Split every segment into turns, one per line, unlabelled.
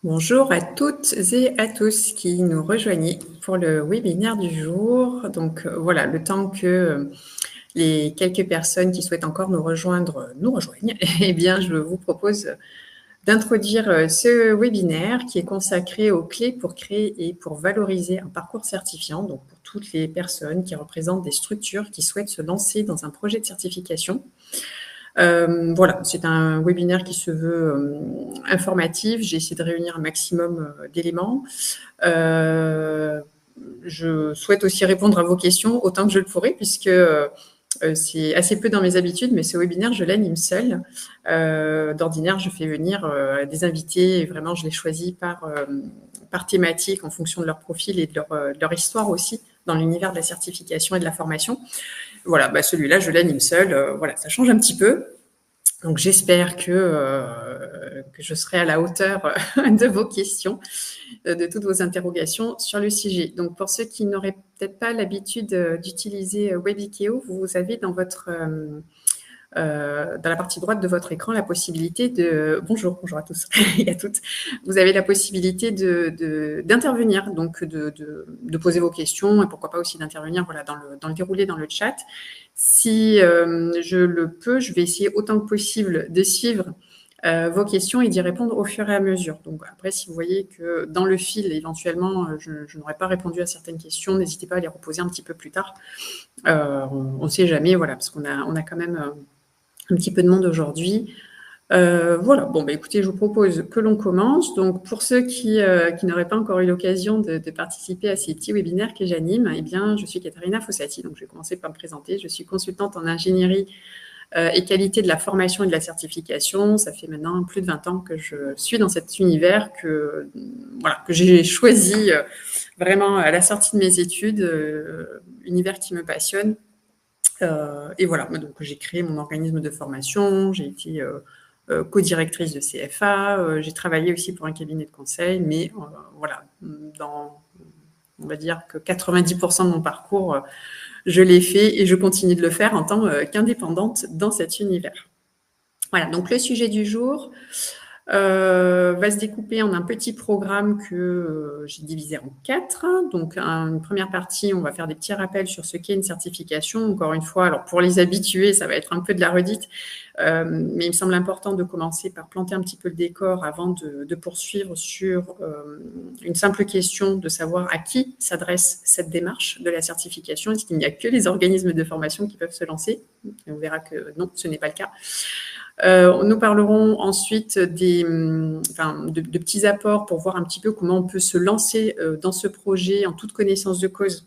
Bonjour à toutes et à tous qui nous rejoignez pour le webinaire du jour. Donc voilà, le temps que les quelques personnes qui souhaitent encore nous rejoindre nous rejoignent, eh bien je vous propose d'introduire ce webinaire qui est consacré aux clés pour créer et pour valoriser un parcours certifiant, donc pour toutes les personnes qui représentent des structures qui souhaitent se lancer dans un projet de certification. Voilà, c'est un webinaire qui se veut informatif. J'ai essayé de réunir un maximum d'éléments. Je souhaite aussi répondre à vos questions autant que je le pourrai, puisque c'est assez peu dans mes habitudes, mais ce webinaire, je l'anime seule. D'ordinaire, je fais venir des invités et vraiment, je les choisis par thématique en fonction de leur profil et de leur histoire aussi dans l'univers de la certification et de la formation. Voilà, bah celui-là, je l'anime seul. Voilà, ça change un petit peu. Donc, j'espère que je serai à la hauteur de vos questions, de toutes vos interrogations sur le sujet. Donc, pour ceux qui n'auraient peut-être pas l'habitude d'utiliser Webikeo, vous avez dans la partie droite de votre écran la possibilité de bonjour à tous et à toutes. Vous avez la possibilité d'intervenir, donc de poser vos questions et pourquoi pas aussi d'intervenir voilà, dans le déroulé, dans le chat. Si je le peux, je vais essayer autant que possible de suivre vos questions et d'y répondre au fur et à mesure. Donc après, si vous voyez que dans le fil, éventuellement, je n'aurais pas répondu à certaines questions, n'hésitez pas à les reposer un petit peu plus tard. On ne sait jamais, voilà, parce qu'on a quand même un petit peu de monde aujourd'hui. Voilà, bon, bah, écoutez, je vous propose que l'on commence. Donc, pour ceux qui n'auraient pas encore eu l'occasion de participer à ces petits webinaires que j'anime, eh bien, je suis Katharina Fossati, donc je vais commencer par me présenter. Je suis consultante en ingénierie et qualité de la formation et de la certification. Ça fait maintenant plus de 20 ans que je suis dans cet univers que j'ai choisi vraiment à la sortie de mes études, univers qui me passionne. Et voilà, donc j'ai créé mon organisme de formation, j'ai été co-directrice de CFA, j'ai travaillé aussi pour un cabinet de conseil, mais voilà, on va dire que 90% de mon parcours, je l'ai fait et je continue de le faire en tant qu'indépendante dans cet univers. Voilà, donc le sujet du jour va se découper en un petit programme que j'ai divisé en 4. Donc, une première partie, on va faire des petits rappels sur ce qu'est une certification. Encore une fois, alors pour les habitués, ça va être un peu de la redite, mais il me semble important de commencer par planter un petit peu le décor avant de poursuivre sur une simple question de savoir à qui s'adresse cette démarche de la certification. Est-ce qu'il n'y a que les organismes de formation qui peuvent se lancer? Et on verra que non, ce n'est pas le cas. Nous parlerons ensuite de petits apports pour voir un petit peu comment on peut se lancer dans ce projet en toute connaissance de cause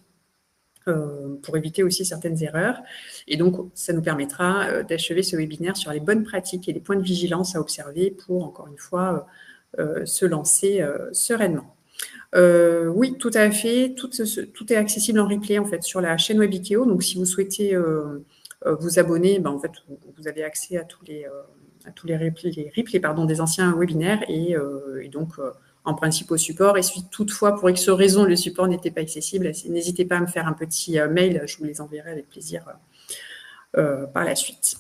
pour éviter aussi certaines erreurs. Et donc, ça nous permettra d'achever ce webinaire sur les bonnes pratiques et les points de vigilance à observer pour, encore une fois, se lancer sereinement. Oui, tout à fait. Tout est accessible en replay, en fait, sur la chaîne Webikeo. Donc, si vous souhaitez vous abonner, ben, en fait, vous avez accès à tous les replays des anciens webinaires et donc, en principe, au support. Et si toutefois, pour X raison, le support n'était pas accessible, n'hésitez pas à me faire un petit mail. Je vous les enverrai avec plaisir par la suite.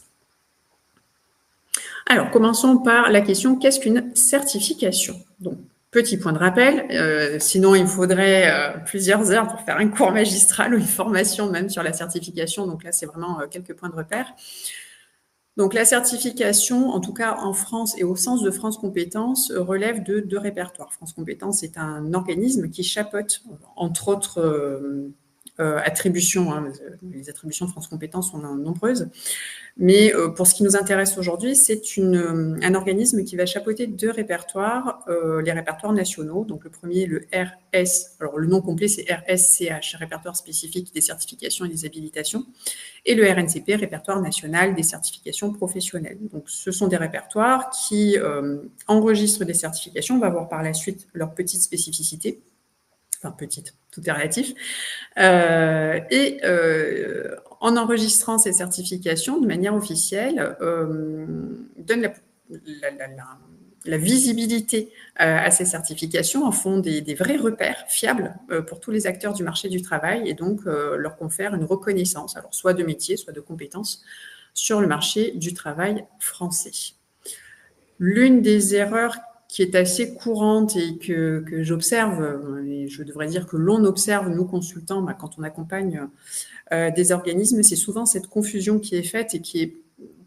Alors, commençons par la question, qu'est-ce qu'une certification? Donc, petit point de rappel, sinon il faudrait plusieurs heures pour faire un cours magistral ou une formation même sur la certification. Donc là, c'est vraiment quelques points de repère. Donc la certification, en tout cas en France et au sens de France Compétences, relève de 2 répertoires. France Compétences est un organisme qui chapeaute, entre autres attributions, hein, les attributions de France Compétences sont nombreuses, mais pour ce qui nous intéresse aujourd'hui, c'est un organisme qui va chapeauter 2 répertoires, les répertoires nationaux. Donc le premier, le RS, alors le nom complet c'est RSCH, répertoire spécifique des certifications et des habilitations, et le RNCP, répertoire national des certifications professionnelles. Donc ce sont des répertoires qui enregistrent des certifications. On va voir par la suite leurs petites spécificités. Enfin, petite, tout est relatif. En enregistrant ces certifications de manière officielle, donne la visibilité à ces certifications, en font des vrais repères fiables pour tous les acteurs du marché du travail et donc leur confère une reconnaissance, alors soit de métier, soit de compétences, sur le marché du travail français. L'une des erreurs qui est assez courante et que j'observe, et je devrais dire que l'on observe, nous consultants, quand on accompagne des organismes, c'est souvent cette confusion qui est faite et qui est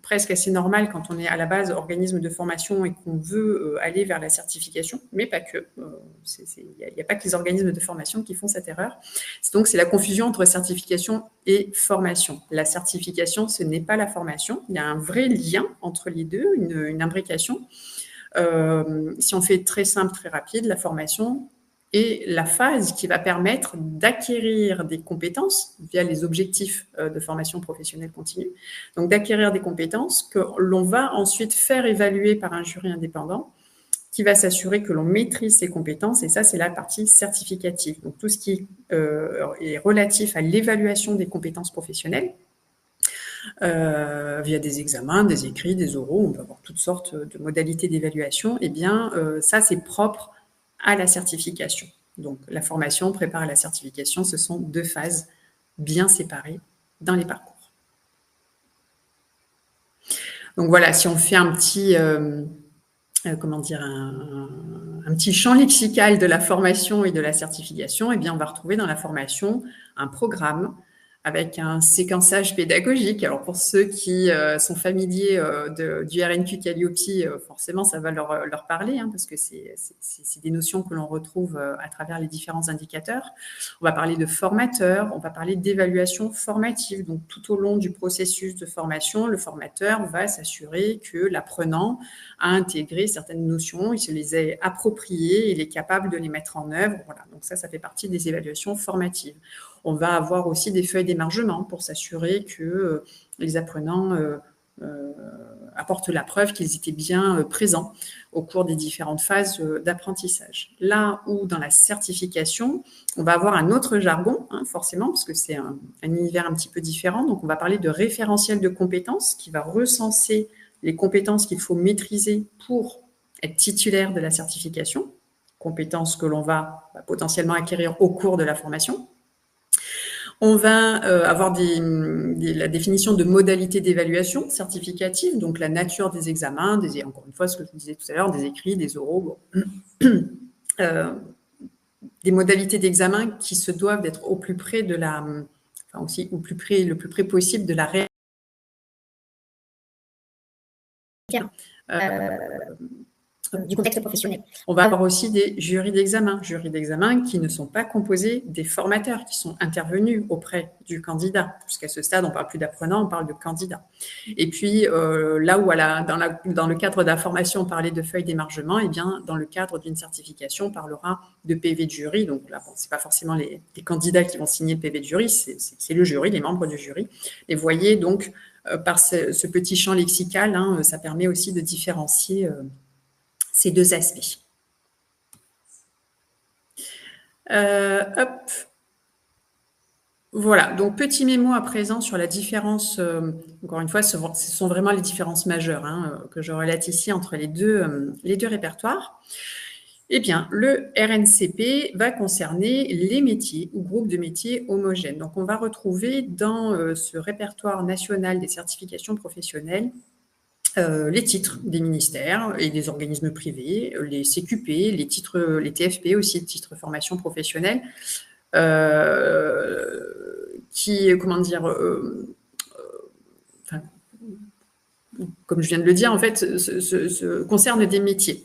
presque assez normale quand on est à la base organisme de formation et qu'on veut aller vers la certification, mais pas que. Il n'y a pas que les organismes de formation qui font cette erreur. Donc, c'est la confusion entre certification et formation. La certification, ce n'est pas la formation. Il y a un vrai lien entre les deux, une imbrication. Si on fait très simple, très rapide, la formation est la phase qui va permettre d'acquérir des compétences via les objectifs de formation professionnelle continue. Donc, d'acquérir des compétences que l'on va ensuite faire évaluer par un jury indépendant qui va s'assurer que l'on maîtrise ces compétences. Et ça, c'est la partie certificative. Donc, tout ce qui est relatif à l'évaluation des compétences professionnelles, via des examens, des écrits, des oraux, on peut avoir toutes sortes de modalités d'évaluation, et bien ça c'est propre à la certification. Donc la formation prépare à la certification, ce sont deux phases bien séparées dans les parcours. Donc voilà, si on fait un petit, comment dire, un petit champ lexical de la formation et de la certification, eh bien on va retrouver dans la formation un programme avec un séquençage pédagogique. Alors, pour ceux qui sont familiers du RNQ Calliope, forcément, ça va leur parler, parce que c'est des notions que l'on retrouve à travers les différents indicateurs. On va parler de formateur, on va parler d'évaluation formative. Donc, tout au long du processus de formation, le formateur va s'assurer que l'apprenant a intégré certaines notions, il se les a appropriées, il est capable de les mettre en œuvre. Voilà. Donc, ça fait partie des évaluations formatives. On va avoir aussi des feuilles d'émargement pour s'assurer que les apprenants apportent la preuve qu'ils étaient bien présents au cours des différentes phases d'apprentissage. Là où dans la certification, on va avoir un autre jargon, forcément, parce que c'est un univers un petit peu différent. Donc, on va parler de référentiel de compétences qui va recenser les compétences qu'il faut maîtriser pour être titulaire de la certification, compétences que l'on va potentiellement acquérir au cours de la formation. On va avoir la définition de modalités d'évaluation certificative, donc la nature des examens, encore une fois, ce que je vous disais tout à l'heure, des écrits, des oraux, des modalités d'examen qui se doivent d'être au plus près de la, enfin aussi le plus près possible de la réalité. Du contexte professionnel. On va avoir aussi des jurys d'examen qui ne sont pas composés des formateurs qui sont intervenus auprès du candidat. Puisqu'à ce stade, on ne parle plus d'apprenants, on parle de candidats. Et puis, là où dans le cadre de la formation, on parlait de feuilles d'émargement, et bien, dans le cadre d'une certification, on parlera de PV de jury. Donc là, ce n'est pas forcément les candidats qui vont signer le PV de jury, c'est le jury, les membres du jury. Et vous voyez, donc, par ce petit champ lexical, ça permet aussi de différencier ces deux aspects. Voilà, donc petit mémo à présent sur la différence, encore une fois, ce sont vraiment les différences majeures que je relate ici entre les deux répertoires. Eh bien, le RNCP va concerner les métiers ou groupes de métiers homogènes. Donc, on va retrouver dans ce répertoire national des certifications professionnelles les titres des ministères et des organismes privés, les CQP, les TFP aussi, les titres formation professionnelle, qui, comme je viens de le dire, en fait, concernent des métiers.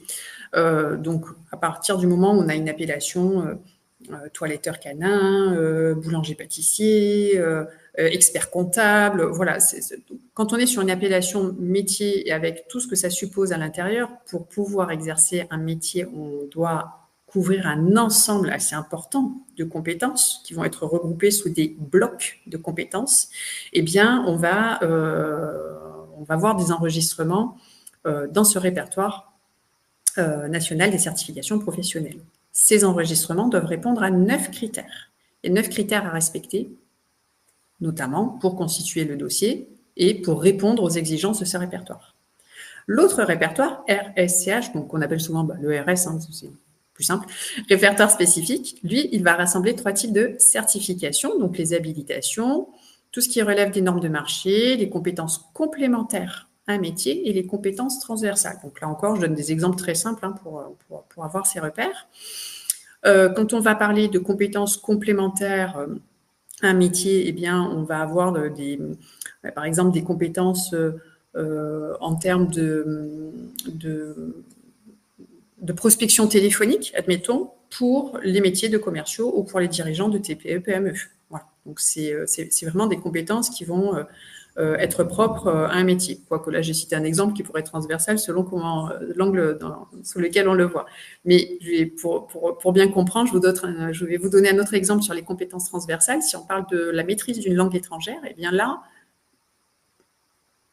Donc, à partir du moment où on a une appellation toiletteur canin, boulanger-pâtissier, expert comptable, voilà. Quand on est sur une appellation métier et avec tout ce que ça suppose à l'intérieur, pour pouvoir exercer un métier, on doit couvrir un ensemble assez important de compétences qui vont être regroupées sous des blocs de compétences. Eh bien, on va voir des enregistrements dans ce répertoire national des certifications professionnelles. Ces enregistrements doivent répondre à 9 critères. Il y a 9 critères à respecter, notamment pour constituer le dossier et pour répondre aux exigences de ce répertoire. L'autre répertoire, RSCH, donc on appelle souvent le RS, c'est plus simple, répertoire spécifique, lui, il va rassembler 3 types de certifications, donc les habilitations, tout ce qui relève des normes de marché, les compétences complémentaires un métier et les compétences transversales. Donc là encore, je donne des exemples très simples pour avoir ces repères. Quand on va parler de compétences complémentaires à un métier, eh bien, on va avoir par exemple des compétences en termes de prospection téléphonique, admettons, pour les métiers de commerciaux ou pour les dirigeants de TPE, PME. Voilà. Donc, c'est vraiment des compétences qui vont être propres à un métier. Quoique là, j'ai cité un exemple qui pourrait être transversal selon l'angle sur lequel on le voit. Mais pour bien comprendre, je vais vous donner un autre exemple sur les compétences transversales. Si on parle de la maîtrise d'une langue étrangère, eh bien là,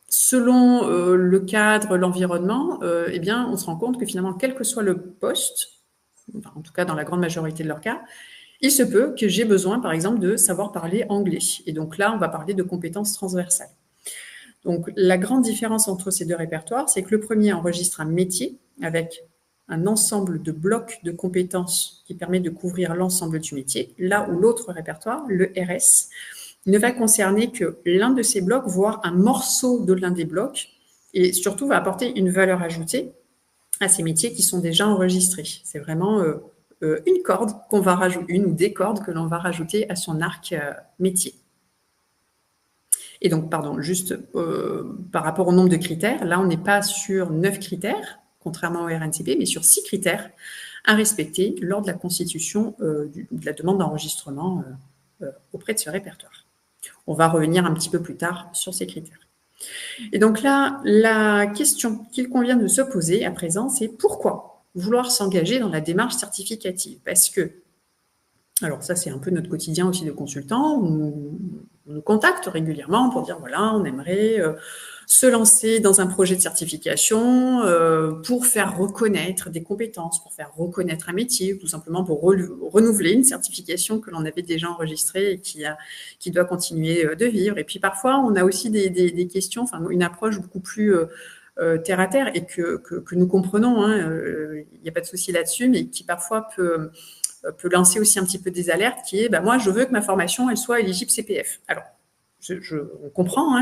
selon le cadre, l'environnement, eh bien, on se rend compte que finalement, quel que soit le poste, enfin, en tout cas dans la grande majorité de leurs cas, il se peut que j'ai besoin, par exemple, de savoir parler anglais. Et donc là, on va parler de compétences transversales. Donc la grande différence entre ces deux répertoires, c'est que le premier enregistre un métier avec un ensemble de blocs de compétences qui permet de couvrir l'ensemble du métier, là où l'autre répertoire, le RS, ne va concerner que l'un de ces blocs, voire un morceau de l'un des blocs, et surtout va apporter une valeur ajoutée à ces métiers qui sont déjà enregistrés. C'est vraiment une corde qu'on va rajouter, une ou des cordes que l'on va rajouter à son arc métier. Et donc, pardon, juste par rapport au nombre de critères, là, on n'est pas sur 9 critères, contrairement au RNCP, mais sur 6 critères à respecter lors de la constitution de la demande d'enregistrement auprès de ce répertoire. On va revenir un petit peu plus tard sur ces critères. Et donc là, la question qu'il convient de se poser à présent, c'est pourquoi vouloir s'engager dans la démarche certificative? Parce que, alors ça c'est un peu notre quotidien aussi de consultant, on nous contacte régulièrement pour dire voilà, on aimerait se lancer dans un projet de certification pour faire reconnaître des compétences, pour faire reconnaître un métier, ou tout simplement pour renouveler une certification que l'on avait déjà enregistrée et qui doit continuer de vivre. Et puis parfois, on a aussi des questions, enfin une approche beaucoup plus terre à terre et que nous comprenons, il n'y a pas de souci là-dessus, mais qui parfois peut lancer aussi un petit peu des alertes, qui est moi, je veux que ma formation elle soit éligible CPF. Alors, on comprend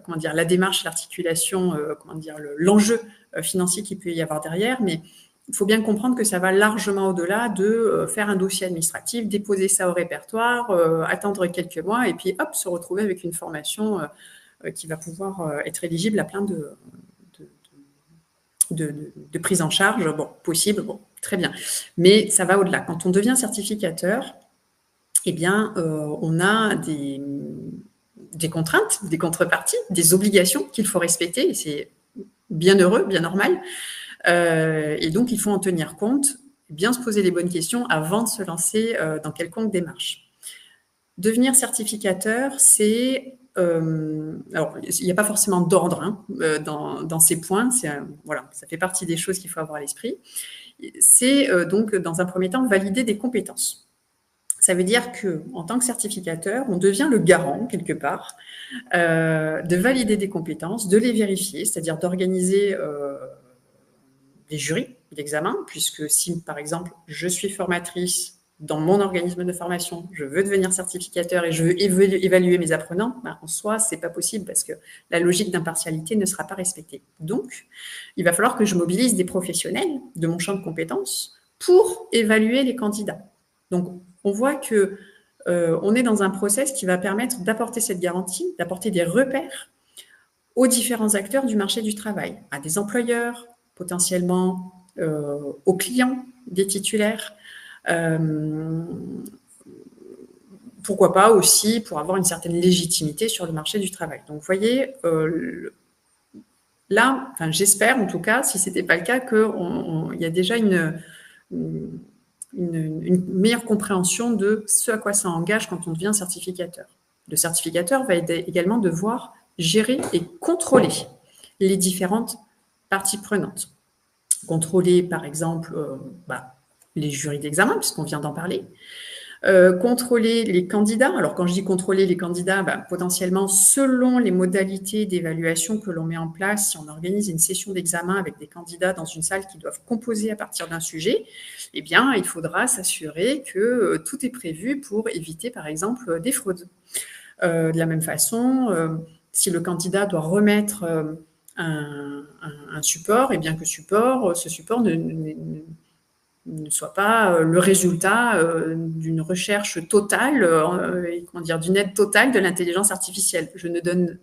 comment dire, la démarche, l'articulation, l'enjeu financier qu'il peut y avoir derrière, mais il faut bien comprendre que ça va largement au-delà de faire un dossier administratif, déposer ça au répertoire, attendre quelques mois et puis hop, se retrouver avec une formation qui va pouvoir être éligible à plein de prise en charge, possible, très bien. Mais ça va au-delà. Quand on devient certificateur, eh bien, on a des contraintes, des contreparties, des obligations qu'il faut respecter, et c'est bien heureux, bien normal. Et donc, il faut en tenir compte, bien se poser les bonnes questions avant de se lancer dans quelconque démarche. Devenir certificateur, c'est... alors, il n'y a pas forcément d'ordre dans ces points. Voilà, ça fait partie des choses qu'il faut avoir à l'esprit. C'est donc, dans un premier temps, valider des compétences. Ça veut dire qu'en tant que certificateur, on devient le garant, quelque part, de valider des compétences, de les vérifier, c'est-à-dire d'organiser des jurys d'examen, puisque si, par exemple, je suis formatrice dans mon organisme de formation, je veux devenir certificateur et je veux évaluer mes apprenants, en soi, ce n'est pas possible parce que la logique d'impartialité ne sera pas respectée. Donc, il va falloir que je mobilise des professionnels de mon champ de compétences pour évaluer les candidats. Donc, on voit que on est dans un process qui va permettre d'apporter cette garantie, d'apporter des repères aux différents acteurs du marché du travail, à des employeurs, potentiellement aux clients des titulaires, pourquoi pas aussi pour avoir une certaine légitimité sur le marché du travail. Donc, vous voyez, là, j'espère en tout cas, si ce n'était pas le cas, qu'il y a déjà une meilleure compréhension de ce à quoi ça engage quand on devient certificateur. Le certificateur va également devoir gérer et contrôler les différentes parties prenantes. Contrôler, par exemple, les jurys d'examen, puisqu'on vient d'en parler. Contrôler les candidats. Alors, quand je dis contrôler les candidats, potentiellement, selon les modalités d'évaluation que l'on met en place, si on organise une session d'examen avec des candidats dans une salle qui doivent composer à partir d'un sujet, eh bien, il faudra s'assurer que tout est prévu pour éviter, par exemple, des fraudes. De la même façon, si le candidat doit remettre un support, et bien que ce support ne soit pas le résultat d'une recherche totale, d'une aide totale de l'intelligence artificielle. Je ne donne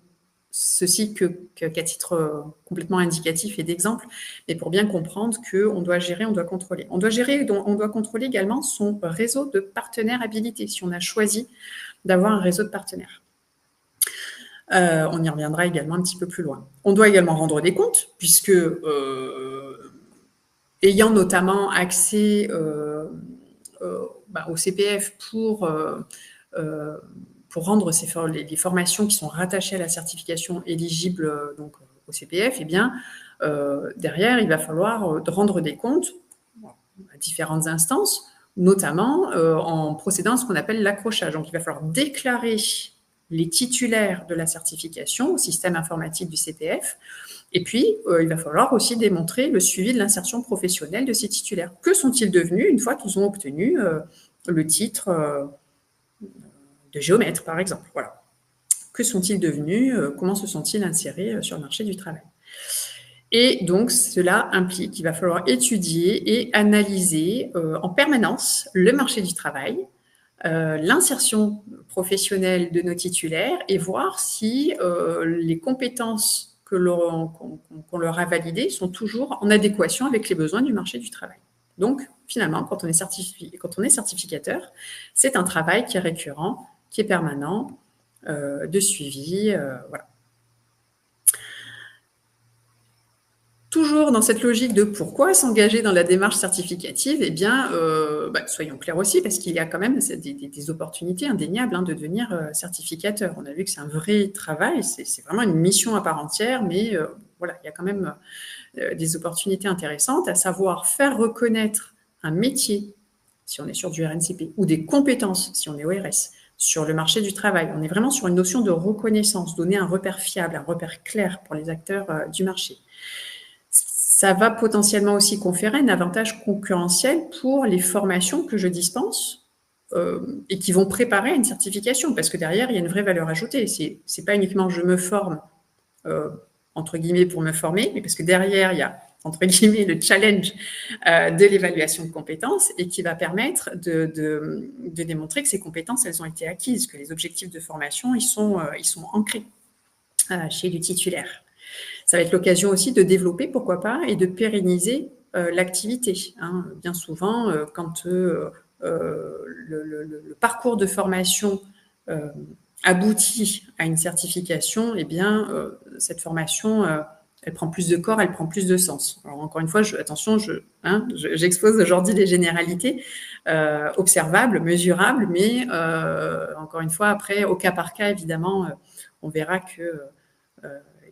ceci qu'à titre complètement indicatif et d'exemple, mais pour bien comprendre qu'on doit gérer, on doit contrôler. On doit contrôler également son réseau de partenaires habilités, si on a choisi d'avoir un réseau de partenaires. On y reviendra également un petit peu plus loin. On doit également rendre des comptes, puisque ayant notamment accès au CPF pour rendre les formations qui sont rattachées à la certification éligible donc, au CPF, eh bien, derrière, il va falloir rendre des comptes à différentes instances, notamment en procédant à ce qu'on appelle l'accrochage. Donc, il va falloir déclarer les titulaires de la certification au système informatique du CPF. Et puis, il va falloir aussi démontrer le suivi de l'insertion professionnelle de ces titulaires. Que sont-ils devenus une fois qu'ils ont obtenu le titre de géomètre, par exemple? Voilà. Que sont-ils devenus? Comment se sont-ils insérés sur le marché du travail? Et donc, cela implique qu'il va falloir étudier et analyser en permanence le marché du travail, l'insertion professionnelle de nos titulaires et voir si les compétences qu'on leur a validées sont toujours en adéquation avec les besoins du marché du travail. Donc, finalement, quand on est certificateur, c'est un travail qui est récurrent, qui est permanent, de suivi, voilà. Toujours dans cette logique de pourquoi s'engager dans la démarche certificative, eh bien, soyons clairs aussi, parce qu'il y a quand même des opportunités indéniables de devenir certificateur. On a vu que c'est un vrai travail, c'est vraiment une mission à part entière, mais voilà, il y a quand même des opportunités intéressantes, à savoir faire reconnaître un métier, si on est sur du RNCP, ou des compétences, si on est ORS, sur le marché du travail. On est vraiment sur une notion de reconnaissance, donner un repère fiable, un repère clair pour les acteurs du marché. Ça va potentiellement aussi conférer un avantage concurrentiel pour les formations que je dispense et qui vont préparer à une certification, parce que derrière, il y a une vraie valeur ajoutée. C'est pas uniquement je me forme, entre guillemets, pour me former, mais parce que derrière, il y a, entre guillemets, le challenge de l'évaluation de compétences et qui va permettre de démontrer que ces compétences, elles ont été acquises, que les objectifs de formation, ils sont ancrés chez le titulaire. Ça va être l'occasion aussi de développer, pourquoi pas, et de pérenniser l'activité. Bien souvent, quand le parcours de formation aboutit à une certification, eh bien, cette formation, elle prend plus de corps, elle prend plus de sens. Alors, encore une fois, attention, j'expose aujourd'hui des généralités observables, mesurables, mais encore une fois, après, au cas par cas, évidemment, on verra que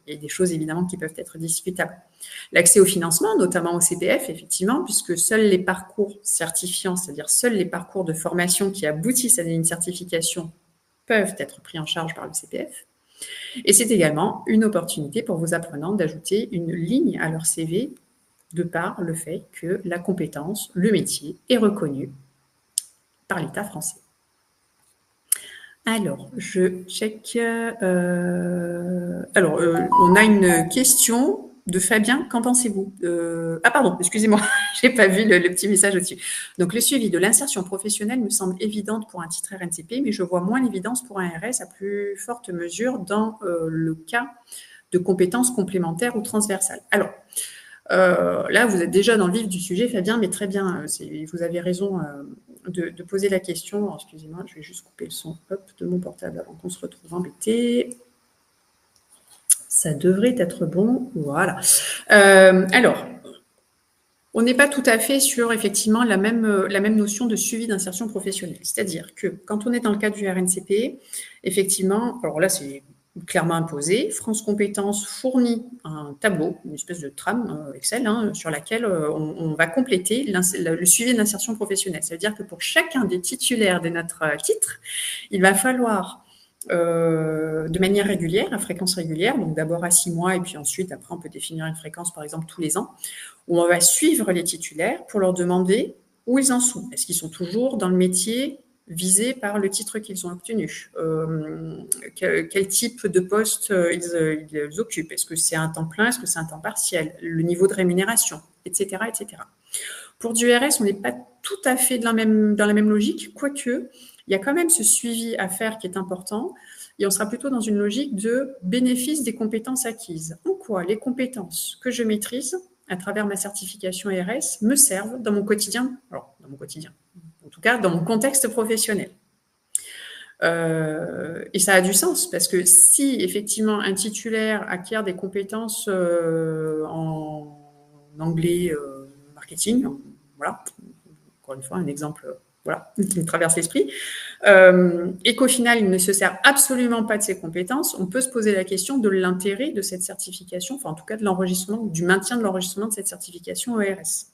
il y a des choses, évidemment, qui peuvent être discutables. L'accès au financement, notamment au CPF, effectivement, puisque seuls les parcours certifiants, c'est-à-dire seuls les parcours de formation qui aboutissent à une certification peuvent être pris en charge par le CPF. Et c'est également une opportunité pour vos apprenants d'ajouter une ligne à leur CV de par le fait que la compétence, le métier est reconnu par l'État français. Alors, je check. On a une question de Fabien. Qu'en pensez-vous? Ah pardon, excusez-moi, j'ai pas vu le petit message au-dessus. Donc, le suivi de l'insertion professionnelle me semble évidente pour un titre RNCP, mais je vois moins l'évidence pour un RS à plus forte mesure dans le cas de compétences complémentaires ou transversales. Alors, là, vous êtes déjà dans le vif du sujet, Fabien, mais très bien, vous avez raison de poser la question. Alors, excusez-moi, je vais juste couper le son de mon portable avant qu'on se retrouve embêté. Ça devrait être bon. Voilà. Alors, on n'est pas tout à fait sur, effectivement, la même notion de suivi d'insertion professionnelle. C'est-à-dire que quand on est dans le cadre du RNCP, effectivement, alors là, c'est clairement imposé. France Compétences fournit un tableau, une espèce de trame Excel, sur laquelle on va compléter le suivi de l'insertion professionnelle. Ça veut dire que pour chacun des titulaires de notre titre, il va falloir, de manière régulière, à fréquence régulière, donc d'abord à 6 mois, et puis ensuite, après, on peut définir une fréquence, par exemple, tous les ans, où on va suivre les titulaires pour leur demander où ils en sont. Est-ce qu'ils sont toujours dans le métier visés par le titre qu'ils ont obtenu, quel type de poste ils occupent, est-ce que c'est un temps plein, est-ce que c'est un temps partiel, le niveau de rémunération, etc., etc. Pour du RS, on n'est pas tout à fait dans la même logique, quoique il y a quand même ce suivi à faire qui est important, et on sera plutôt dans une logique de bénéfice des compétences acquises. En quoi les compétences que je maîtrise à travers ma certification RS me servent dans mon quotidien, en tout cas dans mon contexte professionnel. Et ça a du sens, parce que si effectivement un titulaire acquiert des compétences en anglais marketing, voilà, encore une fois un exemple qui me traverse l'esprit, et qu'au final il ne se sert absolument pas de ses compétences, on peut se poser la question de l'intérêt de cette certification, enfin en tout cas de l'enregistrement, du maintien de l'enregistrement de cette certification ERS.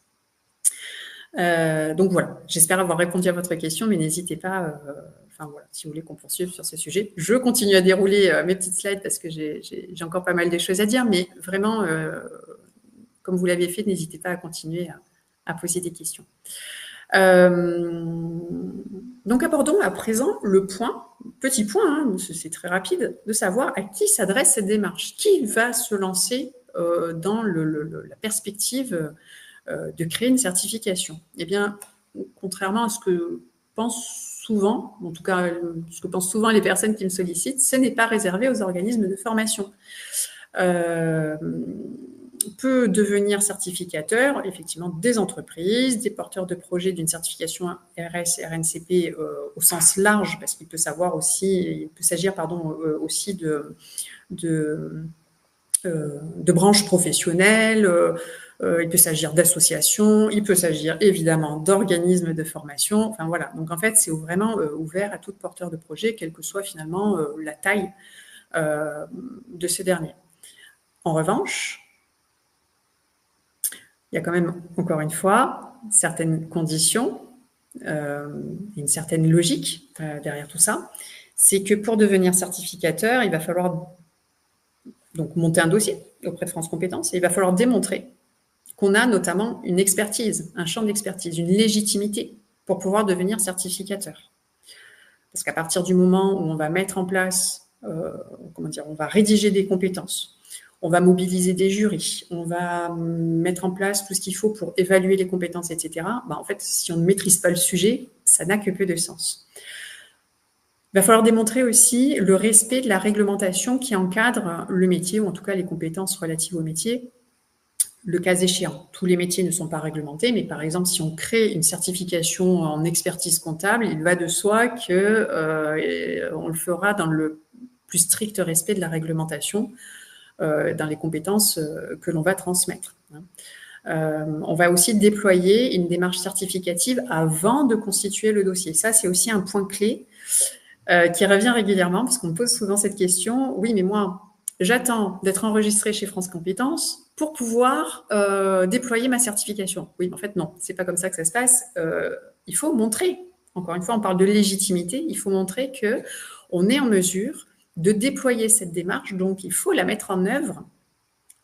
Donc voilà, j'espère avoir répondu à votre question, mais n'hésitez pas, si vous voulez qu'on poursuive sur ce sujet. Je continue à dérouler mes petites slides parce que j'ai encore pas mal de choses à dire, mais vraiment, comme vous l'avez fait, n'hésitez pas à continuer à poser des questions. Donc abordons à présent le petit point, c'est très rapide, de savoir à qui s'adresse cette démarche, qui va se lancer dans la perspective de créer une certification. Eh bien, contrairement à ce que pensent souvent, en tout cas ce que pensent souvent les personnes qui me sollicitent, ce n'est pas réservé aux organismes de formation. Peut devenir certificateur, effectivement, des entreprises, des porteurs de projets d'une certification RS et RNCP au sens large, parce qu'il peut s'agir aussi de branches professionnelles, il peut s'agir d'associations, il peut s'agir évidemment d'organismes de formation, enfin voilà. Donc en fait, c'est vraiment ouvert à tout porteur de projet, quelle que soit finalement la taille de ce dernier. En revanche, il y a quand même, encore une fois, certaines conditions, une certaine logique derrière tout ça. C'est que pour devenir certificateur, il va falloir donc monter un dossier auprès de France Compétences et il va falloir démontrer qu'on a notamment une expertise, un champ d'expertise, une légitimité pour pouvoir devenir certificateur. Parce qu'à partir du moment où on va mettre en place, on va rédiger des compétences, on va mobiliser des jurys, on va mettre en place tout ce qu'il faut pour évaluer les compétences, etc. En fait, si on ne maîtrise pas le sujet, ça n'a que peu de sens. Il va falloir démontrer aussi le respect de la réglementation qui encadre le métier, ou en tout cas les compétences relatives au métier, le cas échéant. Tous les métiers ne sont pas réglementés, mais par exemple, si on crée une certification en expertise comptable, il va de soi qu'on le fera dans le plus strict respect de la réglementation, dans les compétences que l'on va transmettre. On va aussi déployer une démarche certificative avant de constituer le dossier. Ça, c'est aussi un point clé qui revient régulièrement, parce qu'on me pose souvent cette question. Oui, mais moi, j'attends d'être enregistrée chez France Compétences pour pouvoir déployer ma certification. Oui, mais en fait, non, c'est pas comme ça que ça se passe. Il faut montrer, encore une fois, on parle de légitimité, il faut montrer qu'on est en mesure de déployer cette démarche, donc il faut la mettre en œuvre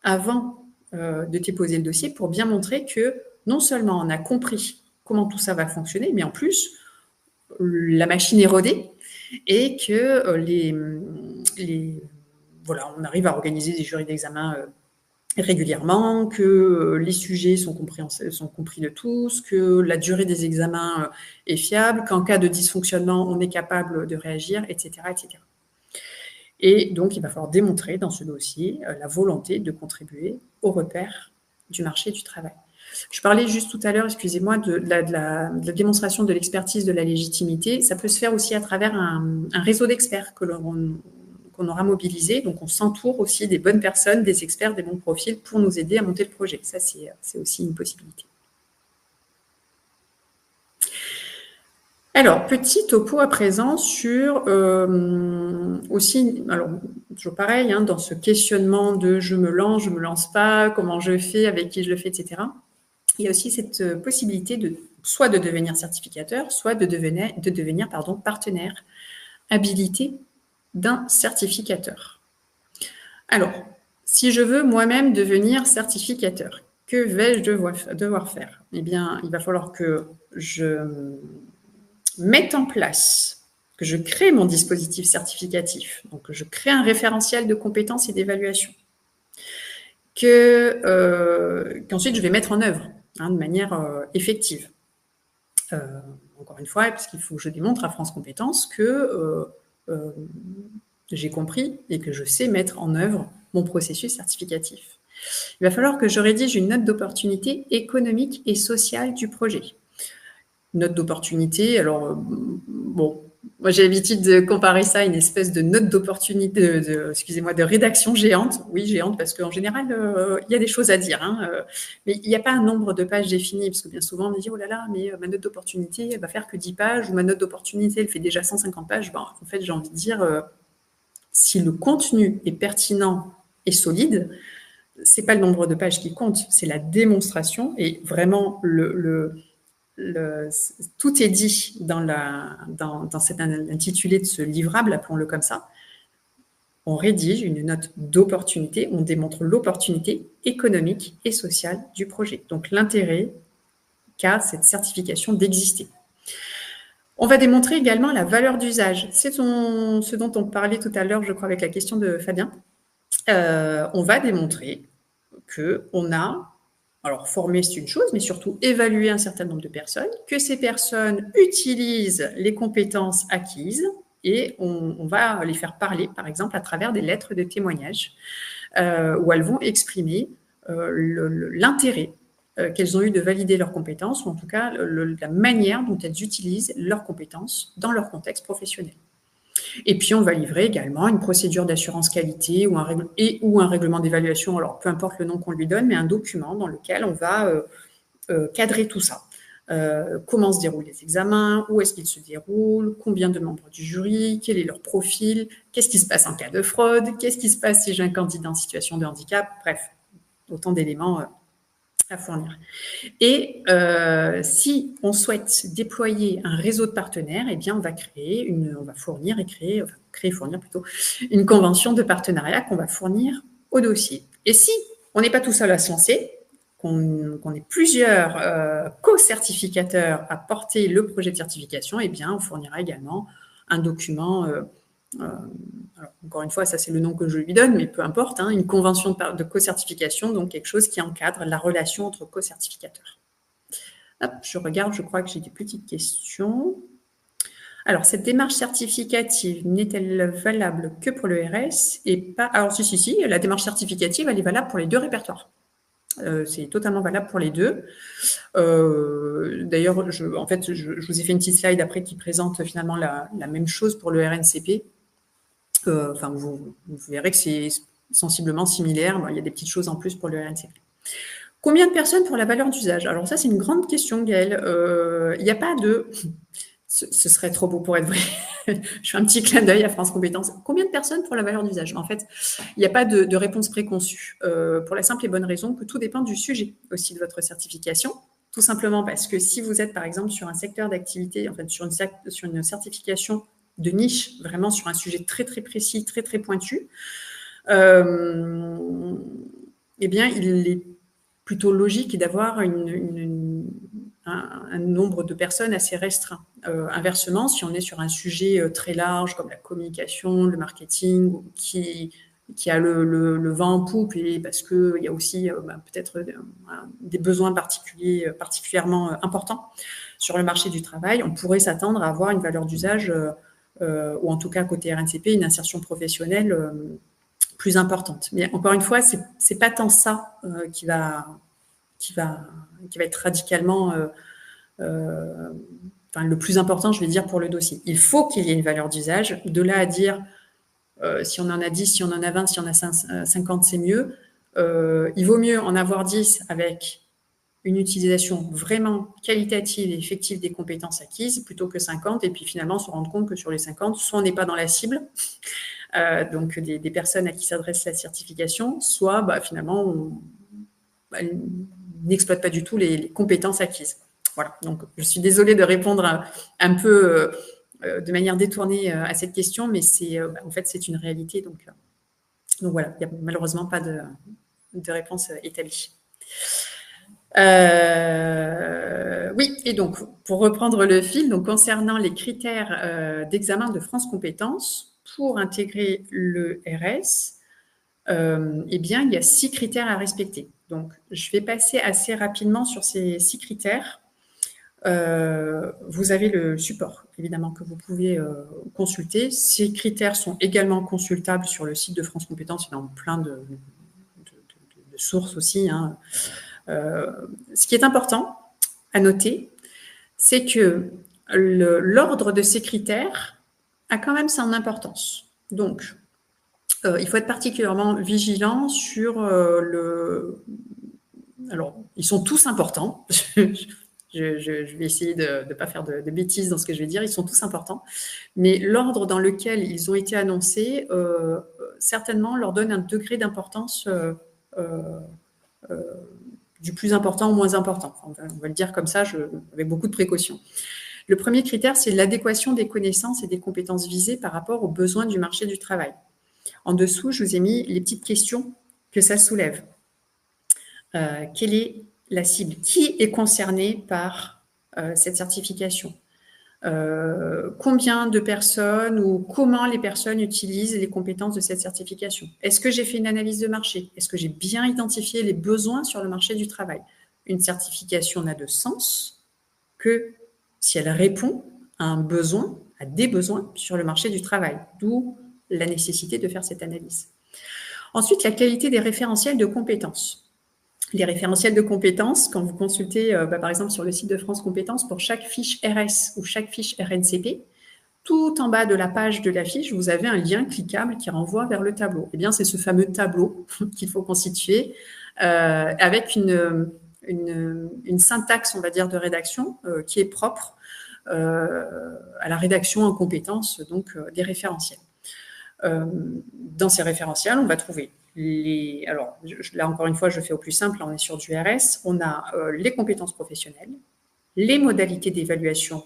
avant de déposer le dossier pour bien montrer que non seulement on a compris comment tout ça va fonctionner, mais en plus, la machine est rodée et que on arrive à organiser des jurys d'examen régulièrement, que les sujets sont compris de tous, que la durée des examens est fiable, qu'en cas de dysfonctionnement, on est capable de réagir, etc., etc. Et donc, il va falloir démontrer dans ce dossier la volonté de contribuer au repère du marché du travail. Je parlais juste tout à l'heure, excusez-moi, de la démonstration de l'expertise de la légitimité. Ça peut se faire aussi à travers un réseau d'experts qu'on aura mobilisé. Donc, on s'entoure aussi des bonnes personnes, des experts, des bons profils pour nous aider à monter le projet. Ça, c'est aussi une possibilité. Alors, petit topo à présent sur aussi, alors toujours pareil, dans ce questionnement de je me lance pas, comment je fais, avec qui je le fais, etc. Il y a aussi cette possibilité soit de devenir certificateur, soit de devenir partenaire habilité d'un certificateur. Alors, si je veux moi-même devenir certificateur, que vais-je devoir faire? Eh bien, il va falloir que je mette en place, que je crée mon dispositif certificatif, donc que je crée un référentiel de compétences et d'évaluation, qu'ensuite je vais mettre en œuvre de manière effective. Encore une fois, parce qu'il faut que je démontre à France Compétences que j'ai compris et que je sais mettre en œuvre mon processus certificatif. Il va falloir que je rédige une note d'opportunité économique et sociale du projet. Note d'opportunité, alors bon, moi j'ai l'habitude de comparer ça à une espèce de note d'opportunité, excusez-moi, de rédaction géante. Oui, géante, parce qu'en général, il y a des choses à dire, mais il n'y a pas un nombre de pages défini, parce que bien souvent on me dit, oh là là, mais ma note d'opportunité, elle va faire que 10 pages, ou ma note d'opportunité, elle fait déjà 150 pages. Ben, en fait, j'ai envie de dire, si le contenu est pertinent et solide, c'est pas le nombre de pages qui compte, c'est la démonstration, et vraiment tout est dit dans cet intitulé de ce livrable, appelons-le comme ça. On rédige une note d'opportunité, on démontre l'opportunité économique et sociale du projet. Donc l'intérêt qu'a cette certification d'exister. On va démontrer également la valeur d'usage. C'est ce dont on parlait tout à l'heure, je crois, avec la question de Fabien. On va démontrer qu'on a, alors former c'est une chose, mais surtout évaluer un certain nombre de personnes, que ces personnes utilisent les compétences acquises et on va les faire parler, par exemple, à travers des lettres de témoignage où elles vont exprimer l'intérêt qu'elles ont eu de valider leurs compétences, ou en tout cas la manière dont elles utilisent leurs compétences dans leur contexte professionnel. Et puis, on va livrer également une procédure d'assurance qualité ou un règlement d'évaluation, alors peu importe le nom qu'on lui donne, mais un document dans lequel on va cadrer tout ça. Comment se déroulent les examens, où est-ce qu'ils se déroulent, combien de membres du jury, quel est leur profil, qu'est-ce qui se passe en cas de fraude, qu'est-ce qui se passe si j'ai un candidat en situation de handicap, bref, autant d'éléments à fournir. Et si on souhaite déployer un réseau de partenaires, eh bien, on va fournir une convention de partenariat qu'on va fournir au dossier. Et si on n'est pas tout seul à se lancer, qu'on ait plusieurs co-certificateurs à porter le projet de certification, eh bien, on fournira également un document. Alors, encore une fois, ça c'est le nom que je lui donne, mais peu importe, une convention de co-certification, donc quelque chose qui encadre la relation entre co-certificateurs. Hop, je regarde, je crois que j'ai des petites questions. Alors, cette démarche certificative n'est-elle valable que pour le RS et pas... Alors, si, la démarche certificative, elle est valable pour les deux répertoires. C'est totalement valable pour les deux. D'ailleurs, je vous ai fait une petite slide après qui présente finalement la même chose pour le RNCP. Vous verrez que c'est sensiblement similaire. Bon, il y a des petites choses en plus pour le RNCP. Combien de personnes pour la valeur d'usage? Alors ça, c'est une grande question, Gaëlle. Il n'y a pas de... Ce serait trop beau pour être vrai. Je fais un petit clin d'œil à France Compétences. Combien de personnes pour la valeur d'usage? En fait, il n'y a pas de réponse préconçue. Pour la simple et bonne raison que tout dépend du sujet aussi de votre certification. Tout simplement parce que si vous êtes, par exemple, sur un secteur d'activité, en fait, sur une certification de niche, vraiment sur un sujet très, très précis, très, très pointu, eh bien, il est plutôt logique d'avoir un nombre de personnes assez restreint. Inversement, si on est sur un sujet très large comme la communication, le marketing, qui a le vent en poupe, et parce qu'il y a aussi peut-être des besoins particulièrement importants sur le marché du travail, on pourrait s'attendre à avoir une valeur d'usage, ou en tout cas côté RNCP, une insertion professionnelle plus importante. Mais encore une fois, c'est pas tant ça qui va être radicalement le plus important, je vais dire, pour le dossier. Il faut qu'il y ait une valeur d'usage. De là à dire si on en a 10, si on en a 20, si on en a 50, c'est mieux. Il vaut mieux en avoir 10 avec une utilisation vraiment qualitative et effective des compétences acquises plutôt que 50, et puis finalement se rendre compte que sur les 50, soit on n'est pas dans la cible, donc des personnes à qui s'adresse la certification, soit finalement on n'exploite pas du tout les compétences acquises. Voilà, donc je suis désolée de répondre un peu de manière détournée à cette question, mais en fait c'est une réalité, donc voilà, il n'y a malheureusement pas de réponse établie. Oui, et donc, pour reprendre le fil, donc concernant les critères d'examen de France Compétences, pour intégrer le RS, eh bien, il y a 6 critères à respecter. Donc, je vais passer assez rapidement sur ces 6 critères. Vous avez le support, évidemment, que vous pouvez consulter. Ces critères sont également consultables sur le site de France Compétences. Il y en a plein de sources aussi, hein. Ce qui est important à noter, c'est que l'ordre de ces critères a quand même son importance. Donc, il faut être particulièrement vigilant sur le... Alors, ils sont tous importants. Je vais essayer de ne pas faire de bêtises dans ce que je vais dire. Ils sont tous importants. Mais l'ordre dans lequel ils ont été annoncés, certainement, leur donne un degré d'importance du plus important au moins important. On va le dire comme ça, avec beaucoup de précautions. Le premier critère, c'est l'adéquation des connaissances et des compétences visées par rapport aux besoins du marché du travail. En dessous, je vous ai mis les petites questions que ça soulève. Quelle est la cible? Qui est concerné par cette certification? Combien de personnes ou comment les personnes utilisent les compétences de cette certification? Est-ce que j'ai fait une analyse de marché? Est-ce que j'ai bien identifié les besoins sur le marché du travail? Une certification n'a de sens que si elle répond à un besoin, à des besoins sur le marché du travail, d'où la nécessité de faire cette analyse. Ensuite, la qualité des référentiels de compétences. Les référentiels de compétences, quand vous consultez, par exemple, sur le site de France Compétences, pour chaque fiche RS ou chaque fiche RNCP, tout en bas de la page de la fiche, vous avez un lien cliquable qui renvoie vers le tableau. Eh bien, c'est ce fameux tableau qu'il faut constituer avec une syntaxe, on va dire, de rédaction qui est propre à la rédaction en compétences, donc des référentiels. Dans ces référentiels, on va trouver alors là encore une fois, je fais au plus simple, on est sur du RS, on a les compétences professionnelles, les modalités d'évaluation,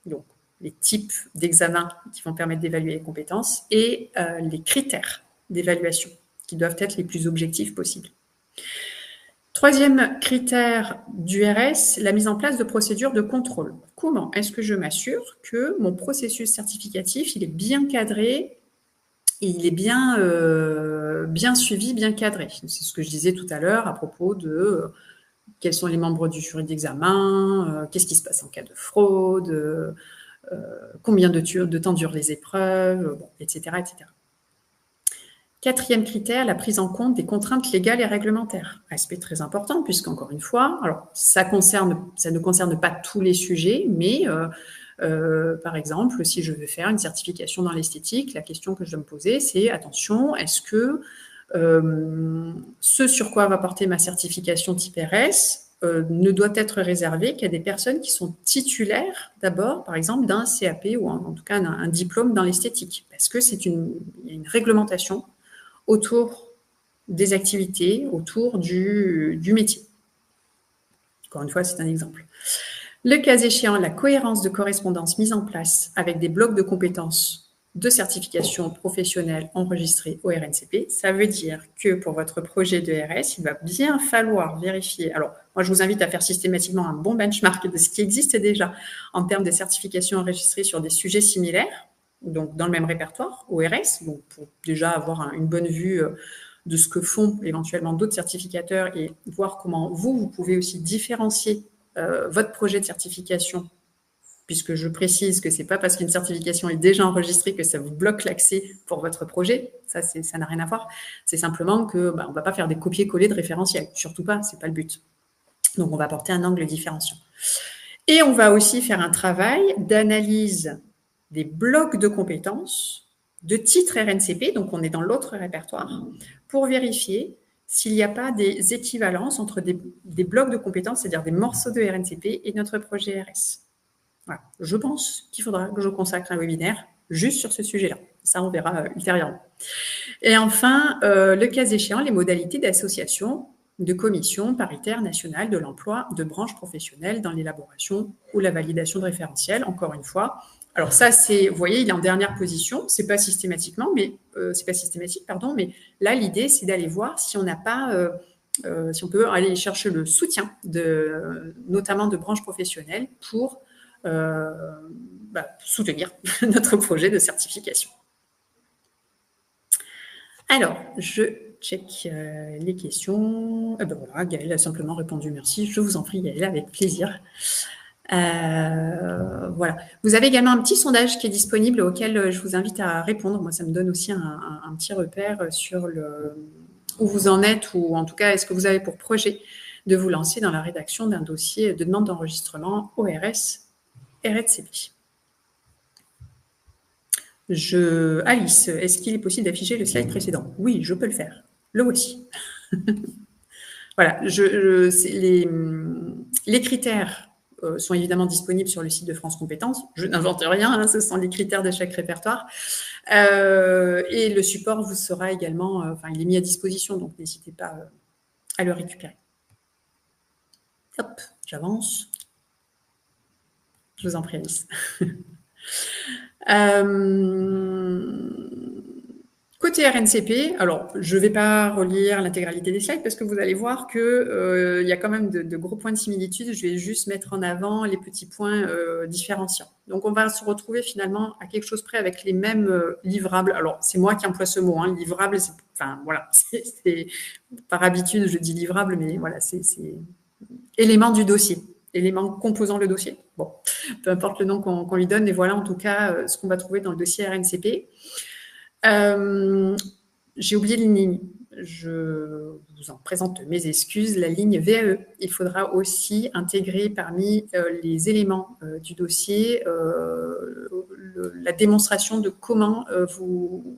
donc les types d'examens qui vont permettre d'évaluer les compétences et les critères d'évaluation qui doivent être les plus objectifs possibles. Troisième critère du RS, la mise en place de procédures de contrôle. Comment est-ce que je m'assure que mon processus certificatif, il est bien cadré et il est bien suivi, bien cadré. C'est ce que je disais tout à l'heure à propos de quels sont les membres du jury d'examen, qu'est-ce qui se passe en cas de fraude, combien de temps durent les épreuves, etc., etc. Quatrième critère, la prise en compte des contraintes légales et réglementaires. Aspect très important, puisqu'encore une fois, alors ça ne concerne pas tous les sujets, mais par exemple, si je veux faire une certification dans l'esthétique, la question que je dois me poser, c'est attention, est-ce que ce sur quoi va porter ma certification type RS ne doit être réservé qu'à des personnes qui sont titulaires d'abord, par exemple, d'un CAP ou en tout cas un diplôme dans l'esthétique, parce que il y a une réglementation autour des activités, autour du métier. Encore une fois, c'est un exemple. Le cas échéant, la cohérence de correspondance mise en place avec des blocs de compétences de certification professionnelle enregistrés au RNCP, ça veut dire que pour votre projet de RS, il va bien falloir vérifier. Alors, moi, je vous invite à faire systématiquement un bon benchmark de ce qui existe déjà en termes de certification enregistrée sur des sujets similaires, donc dans le même répertoire, au RS, donc pour déjà avoir une bonne vue de ce que font éventuellement d'autres certificateurs et voir comment vous pouvez aussi différencier votre projet de certification, puisque je précise que ce n'est pas parce qu'une certification est déjà enregistrée que ça vous bloque l'accès pour votre projet. Ça n'a rien à voir. C'est simplement que on ne va pas faire des copier-coller de référentiels. Surtout pas, ce n'est pas le but. Donc, on va apporter un angle différenciant. Et on va aussi faire un travail d'analyse des blocs de compétences de titre RNCP, donc on est dans l'autre répertoire, pour vérifier s'il n'y a pas des équivalences entre des blocs de compétences, c'est-à-dire des morceaux de RNCP et notre projet RS. Voilà. Je pense qu'il faudra que je consacre un webinaire juste sur ce sujet-là. Ça, on verra ultérieurement. Et enfin, le cas échéant, les modalités d'association de commissions paritaires nationales de l'emploi de branches professionnelles dans l'élaboration ou la validation de référentiels. Encore une fois, alors ça, vous voyez, il est en dernière position. C'est pas systématique, mais là, l'idée, c'est d'aller voir si on n'a pas si on peut aller chercher le soutien, notamment de branches professionnelles, pour soutenir notre projet de certification. Alors, je check les questions. Voilà, Gaëlle a simplement répondu merci. Je vous en prie, Gaëlle, avec plaisir. Voilà. Vous avez également un petit sondage qui est disponible auquel je vous invite à répondre. Moi, ça me donne aussi un petit repère sur où vous en êtes, ou en tout cas, est-ce que vous avez pour projet de vous lancer dans la rédaction d'un dossier de demande d'enregistrement ORS RNCP. Alice, est-ce qu'il est possible d'afficher le slide précédent? Oui, je peux le faire. Le voici. Voilà, les critères sont évidemment disponibles sur le site de France Compétences. Je n'invente rien, hein, ce sont les critères de chaque répertoire. Et le support vous sera également, il est mis à disposition, donc n'hésitez pas à le récupérer. Hop, j'avance. Je vous en prie, Alice. Côté RNCP, alors je ne vais pas relire l'intégralité des slides parce que vous allez voir qu'il y a quand même de gros points de similitude. Je vais juste mettre en avant les petits points différenciants. Donc on va se retrouver finalement à quelque chose près avec les mêmes livrables. Alors c'est moi qui emploie ce mot, hein, livrable, c'est par habitude je dis livrable, mais voilà, c'est élément du dossier, élément composant le dossier. Bon, peu importe le nom qu'on lui donne, mais voilà en tout cas ce qu'on va trouver dans le dossier RNCP. J'ai oublié une ligne. Je vous en présente mes excuses. La ligne VAE. Il faudra aussi intégrer parmi les éléments du dossier la démonstration de comment vous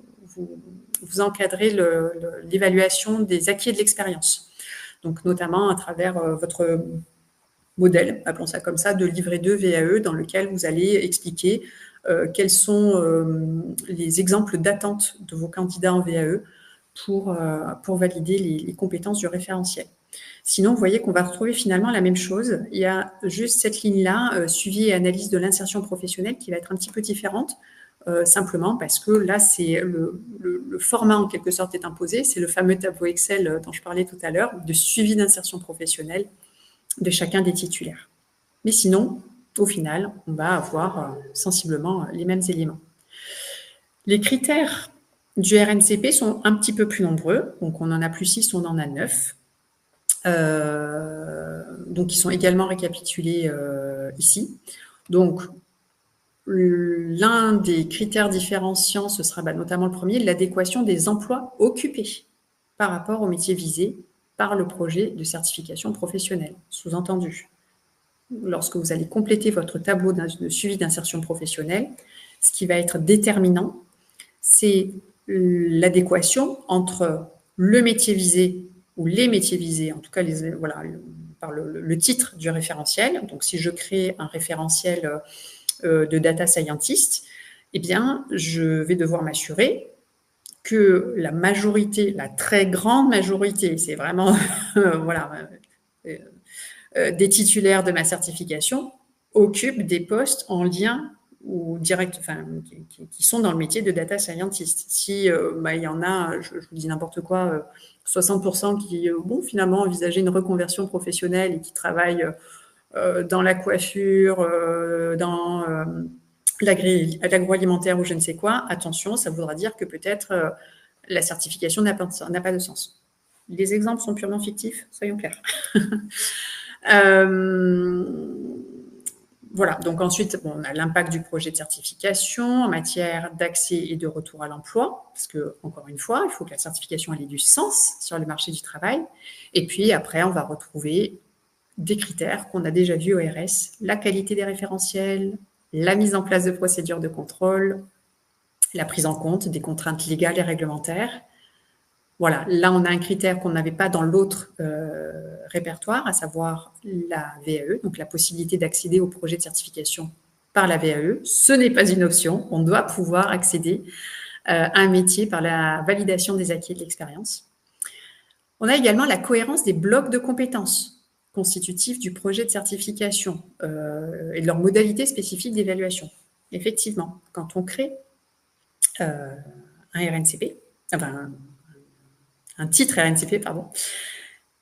encadrez l'évaluation des acquis et de l'expérience. Donc, notamment à travers votre modèle, appelons ça comme ça, de livret 2 VAE, dans lequel vous allez expliquer quels sont les exemples d'attente de vos candidats en VAE pour valider les compétences du référentiel. Sinon, vous voyez qu'on va retrouver finalement la même chose. Il y a juste cette ligne-là, suivi et analyse de l'insertion professionnelle, qui va être un petit peu différente, simplement parce que là, c'est le format en quelque sorte est imposé. C'est le fameux tableau Excel dont je parlais tout à l'heure, de suivi d'insertion professionnelle de chacun des titulaires. Mais sinon, au final, on va avoir sensiblement les mêmes éléments. Les critères du RNCP sont un petit peu plus nombreux. Donc, on en a plus 6, on en a 9. Donc, ils sont également récapitulés ici. Donc, l'un des critères différenciants, ce sera notamment le premier, l'adéquation des emplois occupés par rapport au métier visé par le projet de certification professionnelle. Sous-entendu, lorsque vous allez compléter votre tableau de suivi d'insertion professionnelle, ce qui va être déterminant, c'est l'adéquation entre le métier visé ou les métiers visés, en tout cas par le titre du référentiel. Donc, si je crée un référentiel de data scientist, eh bien, je vais devoir m'assurer que la majorité, la très grande majorité, c'est vraiment des titulaires de ma certification occupent des postes en lien ou direct, qui sont dans le métier de data scientist. Si il y en a, je vous dis n'importe quoi, 60% qui finalement envisager une reconversion professionnelle et qui travaillent dans la coiffure, dans l'agroalimentaire ou je ne sais quoi, attention, ça voudra dire que peut-être la certification n'a pas de sens. Les exemples sont purement fictifs, soyons clairs. Voilà, donc ensuite, on a l'impact du projet de certification en matière d'accès et de retour à l'emploi, parce que, encore une fois, il faut que la certification ait du sens sur le marché du travail. Et puis après, on va retrouver des critères qu'on a déjà vus au RS, la qualité des référentiels, la mise en place de procédures de contrôle, la prise en compte des contraintes légales et réglementaires. Voilà, là, on a un critère qu'on n'avait pas dans l'autre répertoire, à savoir la VAE, donc la possibilité d'accéder au projet de certification par la VAE. Ce n'est pas une option, on doit pouvoir accéder à un métier par la validation des acquis et de l'expérience. On a également la cohérence des blocs de compétences constitutifs du projet de certification et de leurs modalités spécifiques d'évaluation. Effectivement, quand on crée un RNCP, un titre RNCP, pardon,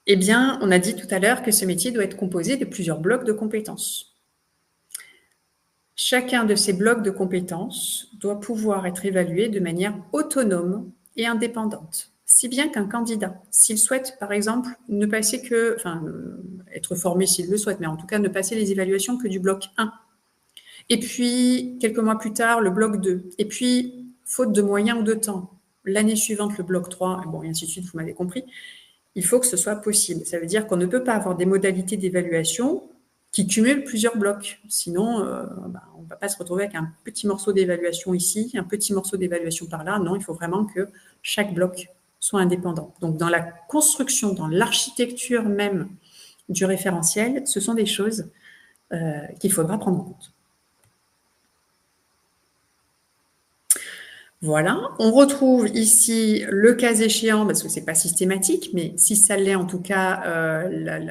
Eh bien, on a dit tout à l'heure que ce métier doit être composé de plusieurs blocs de compétences. Chacun de ces blocs de compétences doit pouvoir être évalué de manière autonome et indépendante. Si bien qu'un candidat, s'il souhaite, par exemple, ne passer que, enfin, être formé s'il le souhaite, mais en tout cas ne passer les évaluations que du bloc 1, et puis quelques mois plus tard, le bloc 2, et puis, faute de moyens ou de temps, l'année suivante, le bloc 3, bon, et ainsi de suite, vous m'avez compris, il faut que ce soit possible. Ça veut dire qu'on ne peut pas avoir des modalités d'évaluation qui cumulent plusieurs blocs. Sinon, on ne va pas se retrouver avec un petit morceau d'évaluation ici, un petit morceau d'évaluation par là. Non, il faut vraiment que chaque bloc soit indépendant. Donc, dans la construction, dans l'architecture même du référentiel, ce sont des choses qu'il faudra prendre en compte. Voilà, on retrouve ici le cas échéant, parce que ce n'est pas systématique, mais si ça l'est en tout cas,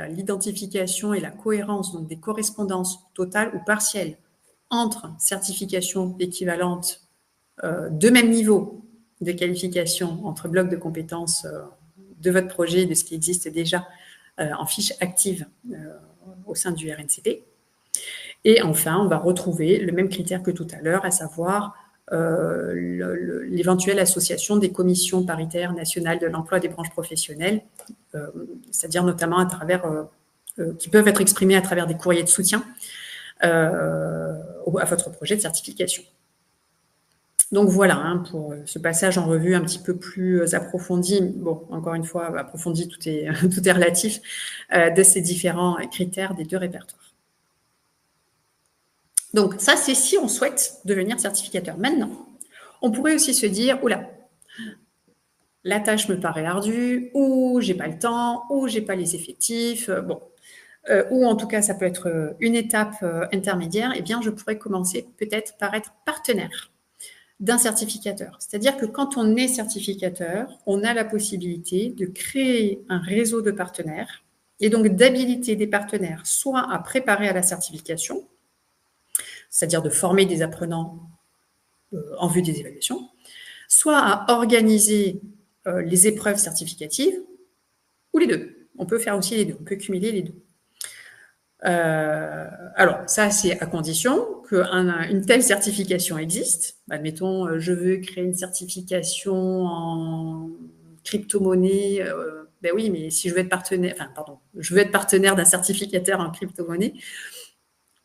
l'identification et la cohérence, donc des correspondances totales ou partielles entre certifications équivalentes de même niveau de qualification entre blocs de compétences de votre projet et de ce qui existe déjà en fiche active au sein du RNCP. Et enfin, on va retrouver le même critère que tout à l'heure, à savoir l'éventuelle association des commissions paritaires nationales de l'emploi des branches professionnelles, c'est-à-dire notamment à travers, qui peuvent être exprimées à travers des courriers de soutien à votre projet de certification. Donc voilà, hein, pour ce passage en revue un petit peu plus approfondi, bon, encore une fois, approfondi, tout est relatif, de ces différents critères des deux répertoires. Donc ça, c'est si on souhaite devenir certificateur. Maintenant, on pourrait aussi se dire, oula, la tâche me paraît ardue, ou j'ai pas le temps, ou j'ai pas les effectifs, bon, ou en tout cas, ça peut être une étape intermédiaire, eh bien, je pourrais commencer peut-être par être partenaire d'un certificateur. C'est-à-dire que quand on est certificateur, on a la possibilité de créer un réseau de partenaires et donc d'habiliter des partenaires soit à préparer à la certification, c'est-à-dire de former des apprenants en vue des évaluations, soit à organiser les épreuves certificatives, ou les deux. On peut faire aussi les deux, on peut cumuler les deux. Alors, ça, c'est à condition qu'une telle certification existe. Admettons, je veux créer une certification en crypto-monnaie. Ben oui, mais si je veux être partenaire, je veux être partenaire d'un certificateur en crypto-monnaie,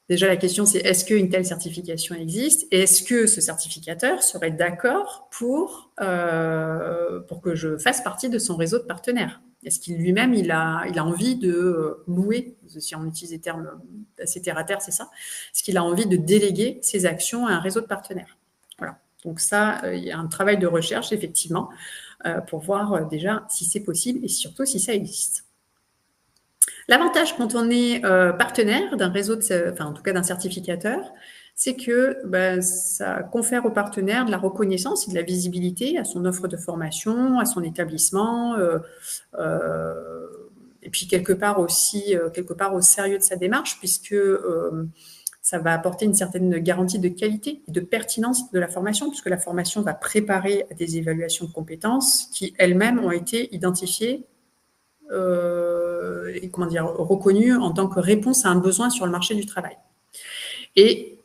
déjà, la question, c'est est-ce qu'une telle certification existe et est-ce que ce certificateur serait d'accord pour que je fasse partie de son réseau de partenaires? Est-ce qu'il lui-même, il a envie de louer, si on utilise des termes assez terre-à-terre, c'est ça, est-ce qu'il a envie de déléguer ses actions à un réseau de partenaires? Voilà. Donc ça, il y a un travail de recherche, effectivement, pour voir déjà si c'est possible et surtout si ça existe. L'avantage quand on est partenaire d'un réseau, en tout cas d'un certificateur, c'est que ça confère au partenaire de la reconnaissance et de la visibilité à son offre de formation, à son établissement, et puis quelque part au sérieux de sa démarche, puisque ça va apporter une certaine garantie de qualité et de pertinence de la formation, puisque la formation va préparer à des évaluations de compétences qui elles-mêmes ont été identifiées et reconnu en tant que réponse à un besoin sur le marché du travail. Et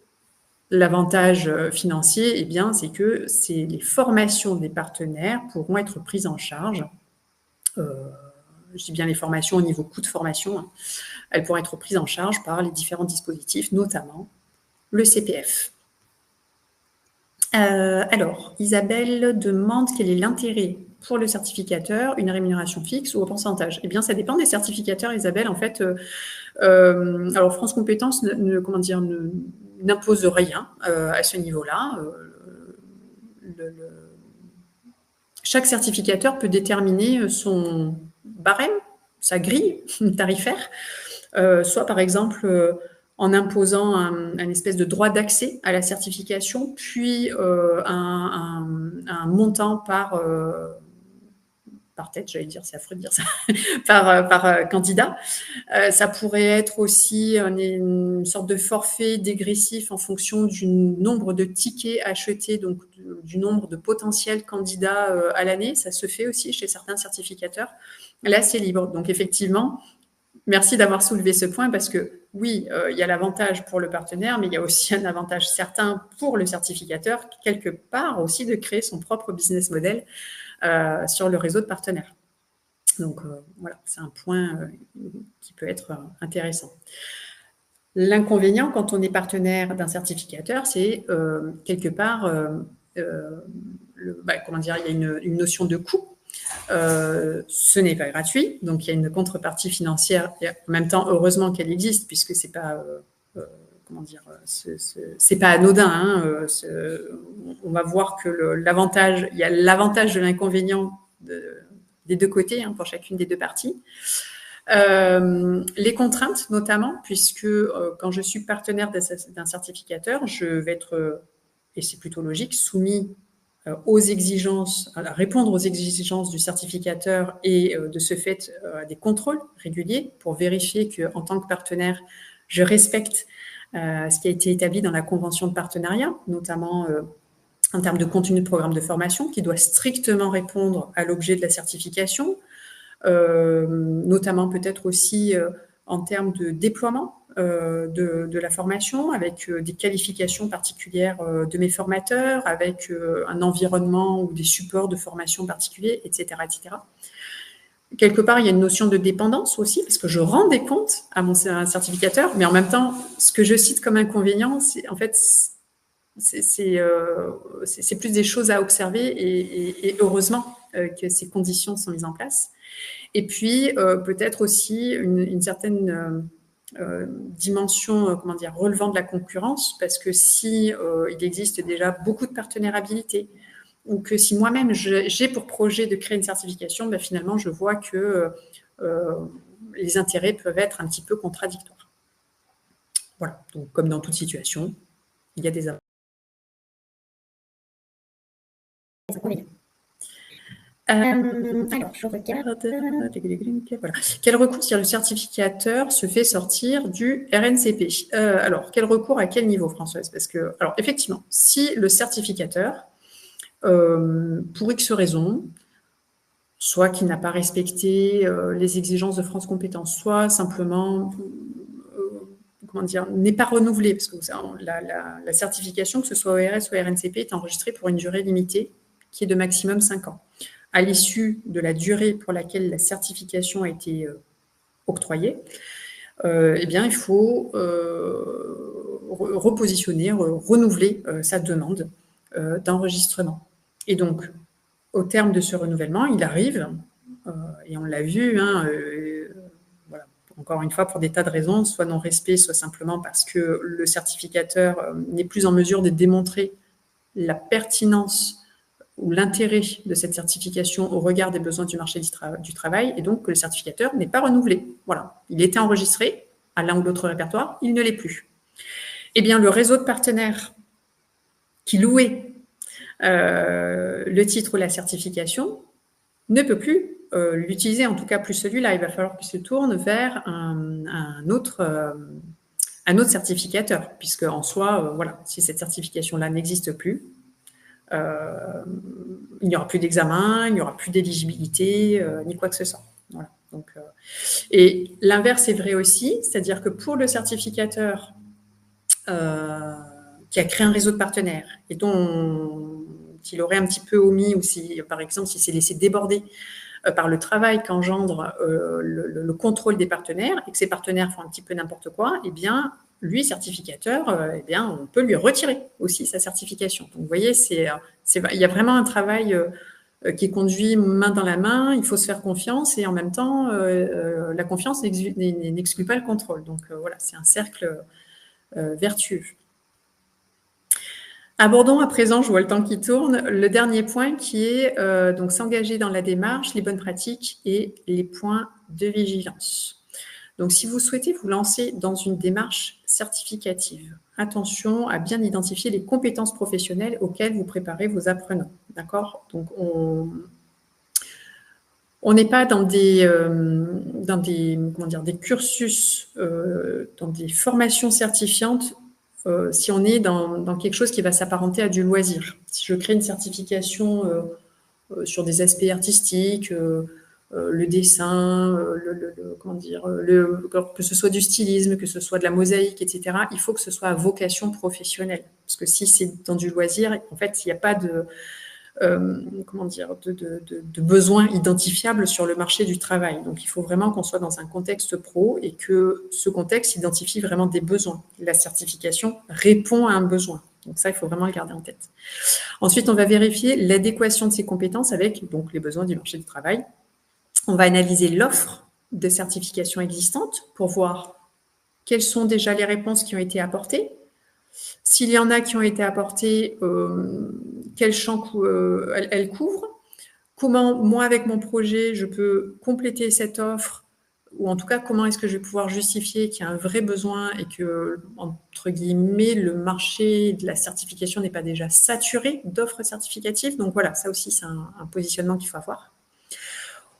l'avantage financier, c'est que les formations des partenaires pourront être prises en charge. Je dis bien les formations au niveau coût de formation, hein, elles pourront être prises en charge par les différents dispositifs, notamment le CPF. Alors, Isabelle demande quel est l'intérêt pour le certificateur, une rémunération fixe ou au pourcentage? Eh bien, ça dépend des certificateurs, Isabelle. En fait, alors France Compétences n'impose rien à ce niveau-là. Chaque certificateur peut déterminer son barème, sa grille tarifaire, soit par exemple en imposant un espèce de droit d'accès à la certification, puis un montant par tête, j'allais dire, c'est affreux de dire ça, par candidat. Ça pourrait être aussi une sorte de forfait dégressif en fonction du nombre de tickets achetés, donc du nombre de potentiels candidats à l'année. Ça se fait aussi chez certains certificateurs. Là, c'est libre. Donc, effectivement, merci d'avoir soulevé ce point parce que oui, il y a l'avantage pour le partenaire, mais il y a aussi un avantage certain pour le certificateur, quelque part aussi de créer son propre business model sur le réseau de partenaires. Donc, voilà, c'est un point qui peut être intéressant. L'inconvénient, quand on est partenaire d'un certificateur, c'est quelque part, comment dire, il y a une notion de coût. Ce n'est pas gratuit, donc il y a une contrepartie financière. Et en même temps, heureusement qu'elle existe, puisque c'est pas, comment dire, c'est pas anodin. Hein, on va voir que l'avantage, il y a l'avantage de l'inconvénient des deux côtés, hein, pour chacune des deux parties. Les contraintes notamment, puisque quand je suis partenaire d'un certificateur, je vais être, et c'est plutôt logique, soumis aux exigences, à répondre aux exigences du certificateur et de ce fait des contrôles réguliers pour vérifier qu'en tant que partenaire, je respecte ce qui a été établi dans la convention de partenariat, notamment en termes de contenu de programme de formation qui doit strictement répondre à l'objet de la certification, notamment peut-être aussi en termes de déploiement de la formation, avec des qualifications particulières de mes formateurs, avec un environnement ou des supports de formation particuliers, etc., etc. Quelque part, il y a une notion de dépendance aussi, parce que je rends des comptes à mon certificateur, mais en même temps, ce que je cite comme inconvénient, c'est en fait, c'est plus des choses à observer et heureusement que ces conditions sont mises en place. Et puis, peut-être aussi une certaine dimension, comment dire, relevant de la concurrence, parce que si il existe déjà beaucoup de partenaires habilités, ou que si moi-même j'ai pour projet de créer une certification, ben finalement, je vois que les intérêts peuvent être un petit peu contradictoires. Voilà, donc comme dans toute situation, il y a des inconvénients. Alors, je regarde. Voilà. Quel recours si le certificateur se fait sortir du RNCP? Alors, quel recours à quel niveau, Françoise? Parce que, alors, effectivement, si le certificateur, pour X raisons, soit qu'il n'a pas respecté les exigences de France Compétences, soit simplement, comment dire, n'est pas renouvelé, parce que la certification, que ce soit ORS ou RNCP, est enregistrée pour une durée limitée qui est de maximum 5 ans. À l'issue de la durée pour laquelle la certification a été octroyée, eh bien, il faut repositionner, renouveler sa demande d'enregistrement. Et donc, au terme de ce renouvellement, il arrive, et on l'a vu, hein, voilà, encore une fois, pour des tas de raisons, soit non-respect, soit simplement parce que le certificateur n'est plus en mesure de démontrer la pertinence ou l'intérêt de cette certification au regard des besoins du marché du travail, et donc que le certificateur n'est pas renouvelé. Voilà, il était enregistré à l'un ou l'autre répertoire, il ne l'est plus. Eh bien, le réseau de partenaires qui louait le titre ou la certification ne peut plus l'utiliser, en tout cas plus celui-là. Il va falloir qu'il se tourne vers un autre certificateur, puisque en soi, voilà, si cette certification-là n'existe plus, il n'y aura plus d'examen, il n'y aura plus d'éligibilité, ni quoi que ce soit. Voilà. Donc, et l'inverse est vrai aussi, c'est-à-dire que pour le certificateur qui a créé un réseau de partenaires et dont il aurait un petit peu omis, ou si, par exemple, s'il s'est laissé déborder par le travail qu'engendre le contrôle des partenaires et que ces partenaires font un petit peu n'importe quoi, eh bien, lui, certificateur, eh bien, on peut lui retirer aussi sa certification. Donc, vous voyez, il y a vraiment un travail qui est conduit main dans la main. Il faut se faire confiance et en même temps, la confiance n'exclut pas le contrôle. Donc, voilà, c'est un cercle vertueux. Abordons à présent, je vois le temps qui tourne, le dernier point qui est donc s'engager dans la démarche, les bonnes pratiques et les points de vigilance. Donc, si vous souhaitez vous lancer dans une démarche certificative, attention à bien identifier les compétences professionnelles auxquelles vous préparez vos apprenants. D'accord? Donc, on n'est pas dans des cursus, dans des formations certifiantes si on est dans quelque chose qui va s'apparenter à du loisir. Si je crée une certification sur des aspects artistiques, le dessin, comment dire, que ce soit du stylisme, que ce soit de la mosaïque, etc. Il faut que ce soit à vocation professionnelle. Parce que si c'est dans du loisir, en fait, il n'y a pas comment dire, de besoins identifiables sur le marché du travail. Donc, il faut vraiment qu'on soit dans un contexte pro et que ce contexte identifie vraiment des besoins. La certification répond à un besoin. Donc ça, il faut vraiment le garder en tête. Ensuite, on va vérifier l'adéquation de ces compétences avec donc, les besoins du marché du travail. On va analyser l'offre de certification existante pour voir quelles sont déjà les réponses qui ont été apportées. S'il y en a qui ont été apportées, quel champ elles couvrent. Comment, moi, avec mon projet, je peux compléter cette offre, ou en tout cas, comment est-ce que je vais pouvoir justifier qu'il y a un vrai besoin et que, entre guillemets, le marché de la certification n'est pas déjà saturé d'offres certificatives. Donc voilà, ça aussi, c'est un positionnement qu'il faut avoir.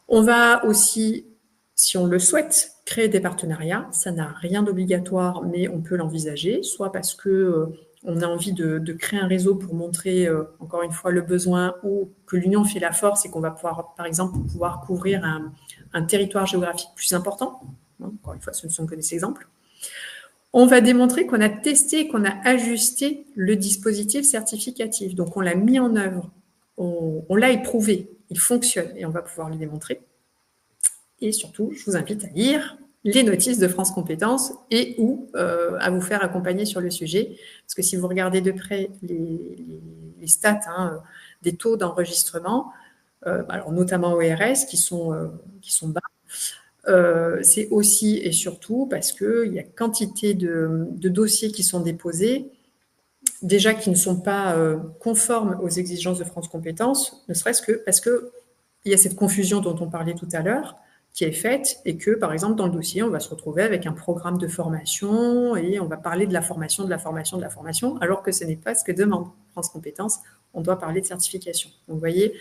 On va aussi, si on le souhaite, créer des partenariats. Ça n'a rien d'obligatoire, mais on peut l'envisager, soit parce que on a envie de créer un réseau pour montrer, encore une fois, le besoin, ou que l'union fait la force et qu'on va pouvoir, par exemple, couvrir un territoire géographique plus important. Encore une fois, ce ne sont que des exemples. On va démontrer qu'on a testé, qu'on a ajusté le dispositif certificatif. Donc, on l'a mis en œuvre, on l'a éprouvé, il fonctionne et on va pouvoir le démontrer. Et surtout, je vous invite à lire les notices de France Compétences et ou à vous faire accompagner sur le sujet. Parce que si vous regardez de près les stats des taux d'enregistrement, alors notamment ORS, qui sont bas, c'est aussi et surtout parce qu'il y a quantité de dossiers qui sont déposés, déjà qui ne sont pas conformes aux exigences de France Compétences, ne serait-ce que parce qu'il y a cette confusion dont on parlait tout à l'heure, qui est faite et que, par exemple, dans le dossier, on va se retrouver avec un programme de formation et on va parler de la formation, alors que ce n'est pas ce que demande France Compétences. On doit parler de certification. Donc, vous voyez,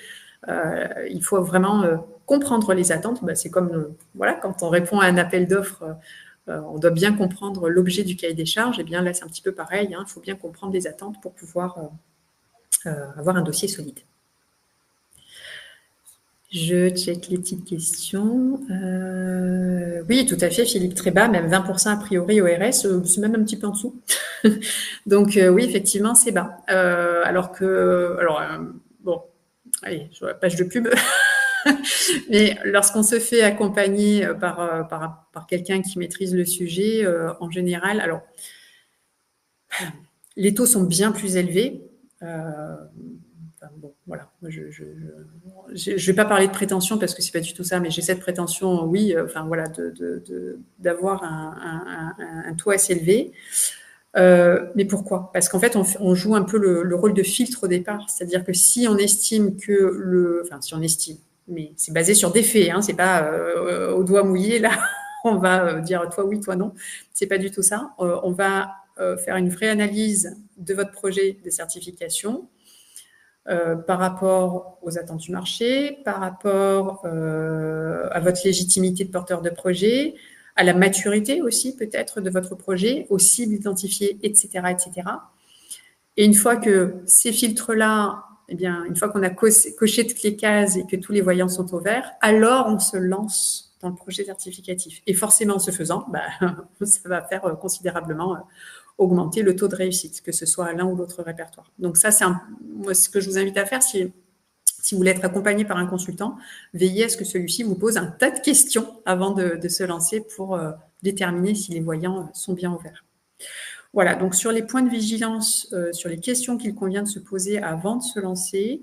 il faut vraiment comprendre les attentes. C'est comme quand on répond à un appel d'offres, on doit bien comprendre l'objet du cahier des charges. Et bien là, c'est un petit peu pareil. Il faut bien comprendre les attentes pour pouvoir avoir un dossier solide. Je check les petites questions. Oui, tout à fait, Philippe, très bas, même 20% a priori ORS, c'est même un petit peu en dessous. Donc oui, effectivement, c'est bas. Bon, allez, je vois la page de pub. Mais lorsqu'on se fait accompagner par quelqu'un qui maîtrise le sujet, en général, alors, les taux sont bien plus élevés. Bon, voilà, je vais pas parler de prétention parce que c'est pas du tout ça, mais j'ai cette prétention, oui, d'avoir un taux assez élevé. Mais pourquoi? Parce qu'en fait, on joue un peu le rôle de filtre au départ. C'est-à-dire que si on estime si on estime, mais c'est basé sur des faits, c'est pas au doigt mouillé, là, on va dire toi oui, toi non. C'est pas du tout ça. On va faire une vraie analyse de votre projet de certification, par rapport aux attentes du marché, par rapport à votre légitimité de porteur de projet, à la maturité aussi peut-être de votre projet, aux cibles identifiées, etc., etc. Et une fois que ces filtres-là, une fois qu'on a coché toutes les cases et que tous les voyants sont au vert, alors on se lance dans le projet certificatif. Et forcément, en ce faisant, ça va faire considérablement augmenter le taux de réussite, que ce soit à l'un ou l'autre répertoire. Donc ça, c'est ce que je vous invite à faire si vous voulez être accompagné par un consultant, veillez à ce que celui-ci vous pose un tas de questions avant de se lancer pour déterminer si les voyants sont bien ouverts. Voilà, donc sur les points de vigilance, sur les questions qu'il convient de se poser avant de se lancer,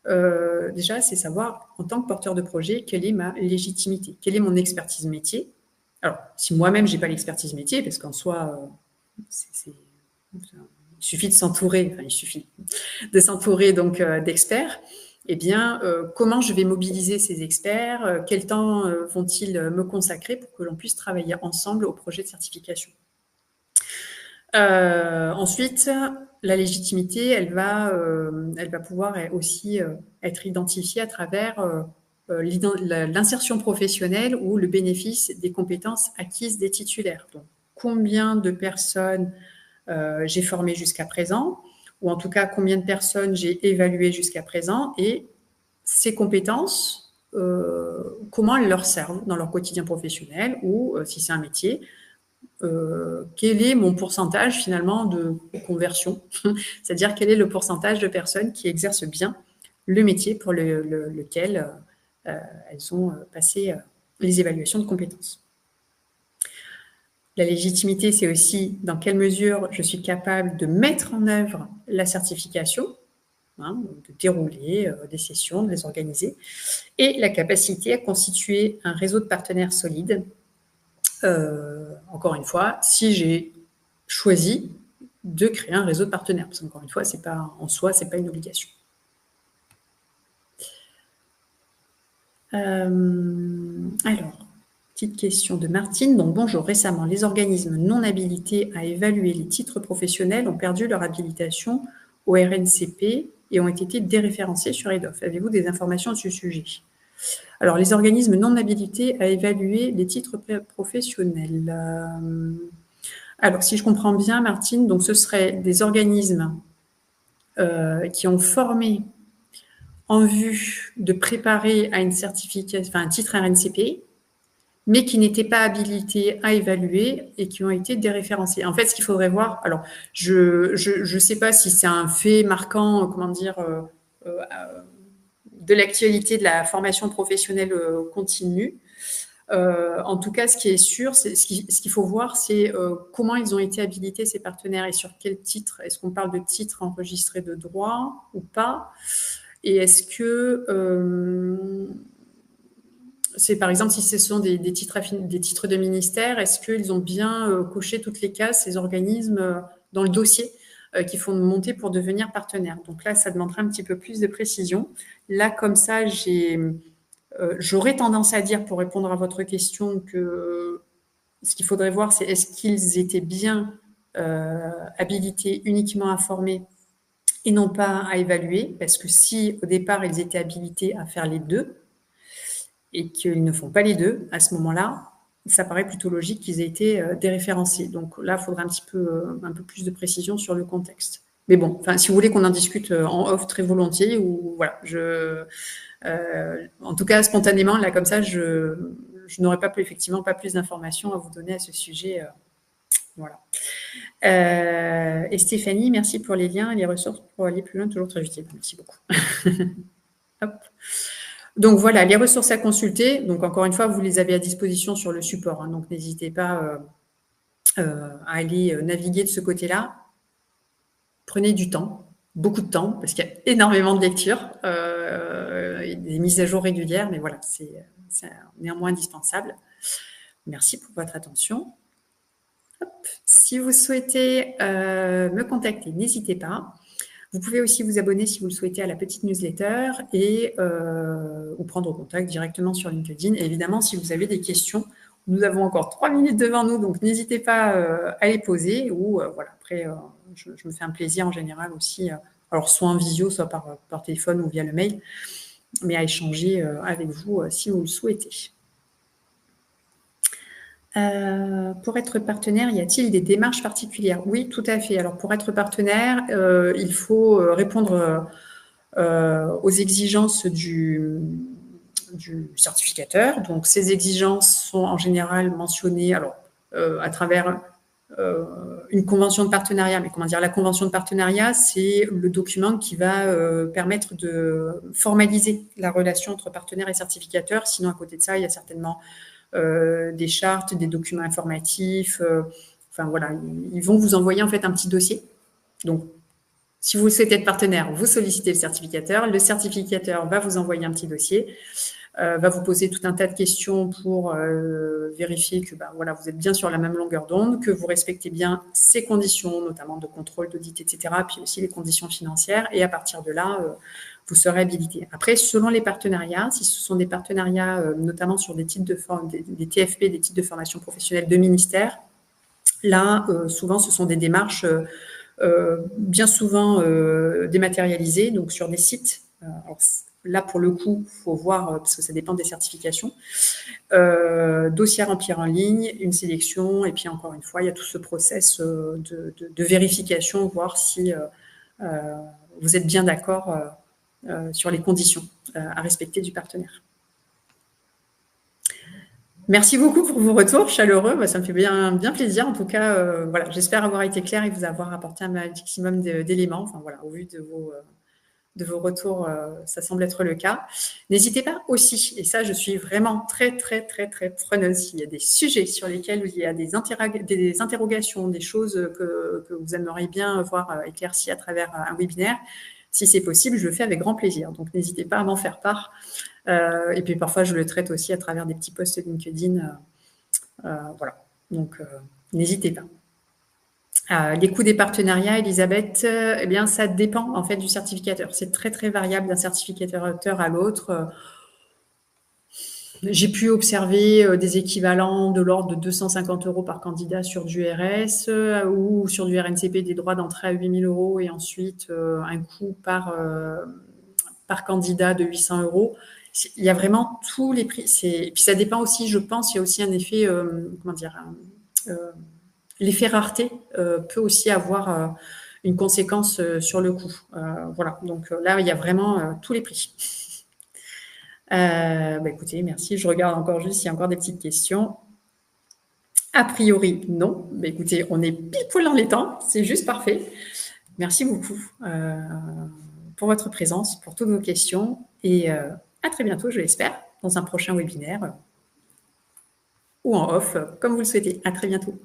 déjà, c'est savoir, en tant que porteur de projet, quelle est ma légitimité, quelle est mon expertise métier. Alors, si moi-même, je n'ai pas l'expertise métier, parce qu'en soi, il suffit de s'entourer, donc d'experts, comment je vais mobiliser ces experts, quel temps vont-ils me consacrer pour que l'on puisse travailler ensemble au projet de certification. Ensuite, la légitimité, elle va pouvoir aussi être identifiée à travers l'insertion professionnelle ou le bénéfice des compétences acquises des titulaires. Donc, combien de personnes j'ai formé jusqu'à présent, ou en tout cas combien de personnes j'ai évaluées jusqu'à présent, et ces compétences comment elles leur servent dans leur quotidien professionnel ou, si c'est un métier, quel est mon pourcentage finalement de conversion, c'est-à-dire quel est le pourcentage de personnes qui exercent bien le métier pour lequel elles ont passé les évaluations de compétences. La légitimité, c'est aussi dans quelle mesure je suis capable de mettre en œuvre la certification, de dérouler des sessions, de les organiser, et la capacité à constituer un réseau de partenaires solides. Encore une fois, si j'ai choisi de créer un réseau de partenaires, parce qu'encore une fois, c'est pas en soi, c'est pas une obligation. Alors, petite question de Martine. Donc, bonjour. Récemment, les organismes non habilités à évaluer les titres professionnels ont perdu leur habilitation au RNCP et ont été déréférencés sur EDOF. Avez-vous des informations à ce sujet? Alors, les organismes non habilités à évaluer les titres professionnels. Alors, si je comprends bien, Martine, donc ce seraient des organismes qui ont formé en vue de préparer à une certification, enfin un titre RNCP, mais qui n'étaient pas habilités à évaluer et qui ont été déréférencés. En fait, ce qu'il faudrait voir, alors je sais pas si c'est un fait marquant, comment dire, de l'actualité de la formation professionnelle continue. En tout cas, ce qui est sûr, ce qu'il faut voir, c'est comment ils ont été habilités, ces partenaires, et sur quel titre. Est-ce qu'on parle de titre enregistré de droit ou pas? Et est-ce que c'est, par exemple, si ce sont des titres de ministère, est-ce qu'ils ont bien coché toutes les cases, ces organismes, dans le dossier qu'ils font monter pour devenir partenaires? Donc là, ça demanderait un petit peu plus de précision. Là, comme ça, j'aurais tendance à dire, pour répondre à votre question, que ce qu'il faudrait voir, c'est est-ce qu'ils étaient bien habilités uniquement à former et non pas à évaluer, parce que si au départ ils étaient habilités à faire les deux et qu'ils ne font pas les deux, à ce moment-là, ça paraît plutôt logique qu'ils aient été déréférencés. Donc là, il faudrait un peu plus de précision sur le contexte. Mais bon, si vous voulez qu'on en discute en off très volontiers, ou voilà, en tout cas spontanément, là comme ça, je n'aurais pas effectivement pas plus d'informations à vous donner à ce sujet. Voilà. Et Stéphanie, merci pour les liens et les ressources pour aller plus loin, toujours très utile. Merci beaucoup. Hop. Donc voilà, les ressources à consulter. Donc encore une fois, vous les avez à disposition sur le support. Donc n'hésitez pas à aller naviguer de ce côté-là. Prenez du temps, beaucoup de temps, parce qu'il y a énormément de lectures, et des mises à jour régulières, mais voilà, c'est néanmoins indispensable. Merci pour votre attention. Hop. Si vous souhaitez me contacter, n'hésitez pas. Vous pouvez aussi vous abonner si vous le souhaitez à la petite newsletter ou prendre contact directement sur LinkedIn. Et évidemment, si vous avez des questions, nous avons encore 3 minutes devant nous, donc n'hésitez pas à les poser. Ou voilà, après, je me fais un plaisir en général aussi, alors soit en visio, soit par téléphone ou via le mail, mais à échanger avec vous si vous le souhaitez. Pour être partenaire, y a-t-il des démarches particulières? Oui, tout à fait. Alors, pour être partenaire, il faut répondre aux exigences du certificateur. Donc, ces exigences sont en général mentionnées à travers une convention de partenariat. Mais comment dire, la convention de partenariat, c'est le document qui va permettre de formaliser la relation entre partenaire et certificateur. Sinon, à côté de ça, il y a certainement des chartes, des documents informatifs. Enfin voilà, ils vont vous envoyer en fait un petit dossier. Donc, si vous souhaitez être partenaire, vous sollicitez le certificateur. Le certificateur va vous envoyer un petit dossier, va vous poser tout un tas de questions pour vérifier que voilà, vous êtes bien sur la même longueur d'onde, que vous respectez bien ces conditions, notamment de contrôle, d'audit, etc., puis aussi les conditions financières. Et à partir de là, vous serez habilité. Après, selon les partenariats, si ce sont des partenariats notamment sur des titres des TFP, des titres de formation professionnelle de ministère, là, souvent, ce sont des démarches bien souvent dématérialisées, donc sur des sites. Alors, là, pour le coup, il faut voir, parce que ça dépend des certifications, dossier à remplir en ligne, une sélection, et puis encore une fois, il y a tout ce process de vérification, voir si vous êtes bien d'accord sur les conditions à respecter du partenaire. Merci beaucoup pour vos retours chaleureux. Ça me fait bien plaisir. En tout cas, voilà, j'espère avoir été claire et vous avoir apporté un maximum d'éléments. Enfin, voilà, au vu de vos retours, ça semble être le cas. N'hésitez pas aussi, et ça, je suis vraiment très, très, très, très preneuse. S'il y a des sujets sur lesquels il y a des interrogations, des choses que vous aimeriez bien voir éclaircies à travers un webinaire, si c'est possible, je le fais avec grand plaisir. Donc, n'hésitez pas à m'en faire part. Et puis, parfois, je le traite aussi à travers des petits posts LinkedIn. Voilà. Donc, n'hésitez pas. Les coûts des partenariats, Elisabeth, eh bien, ça dépend en fait du certificateur. C'est très très variable d'un certificateur à l'autre. J'ai pu observer des équivalents de l'ordre de 250 € par candidat sur du RS ou sur du RNCP des droits d'entrée à 8 000 € et ensuite un coût par candidat de 800 €. Il y a vraiment tous les prix. Et puis ça dépend aussi, je pense, il y a aussi un effet, comment dire, l'effet rareté peut aussi avoir une conséquence sur le coût. Voilà, donc là, il y a vraiment tous les prix. Écoutez, merci. Je regarde encore juste s'il y a encore des petites questions. A priori, non. Écoutez, on est pile poil dans les temps. C'est juste parfait. Merci beaucoup pour votre présence, pour toutes vos questions. Et à très bientôt, je l'espère, dans un prochain webinaire ou en off, comme vous le souhaitez. À très bientôt.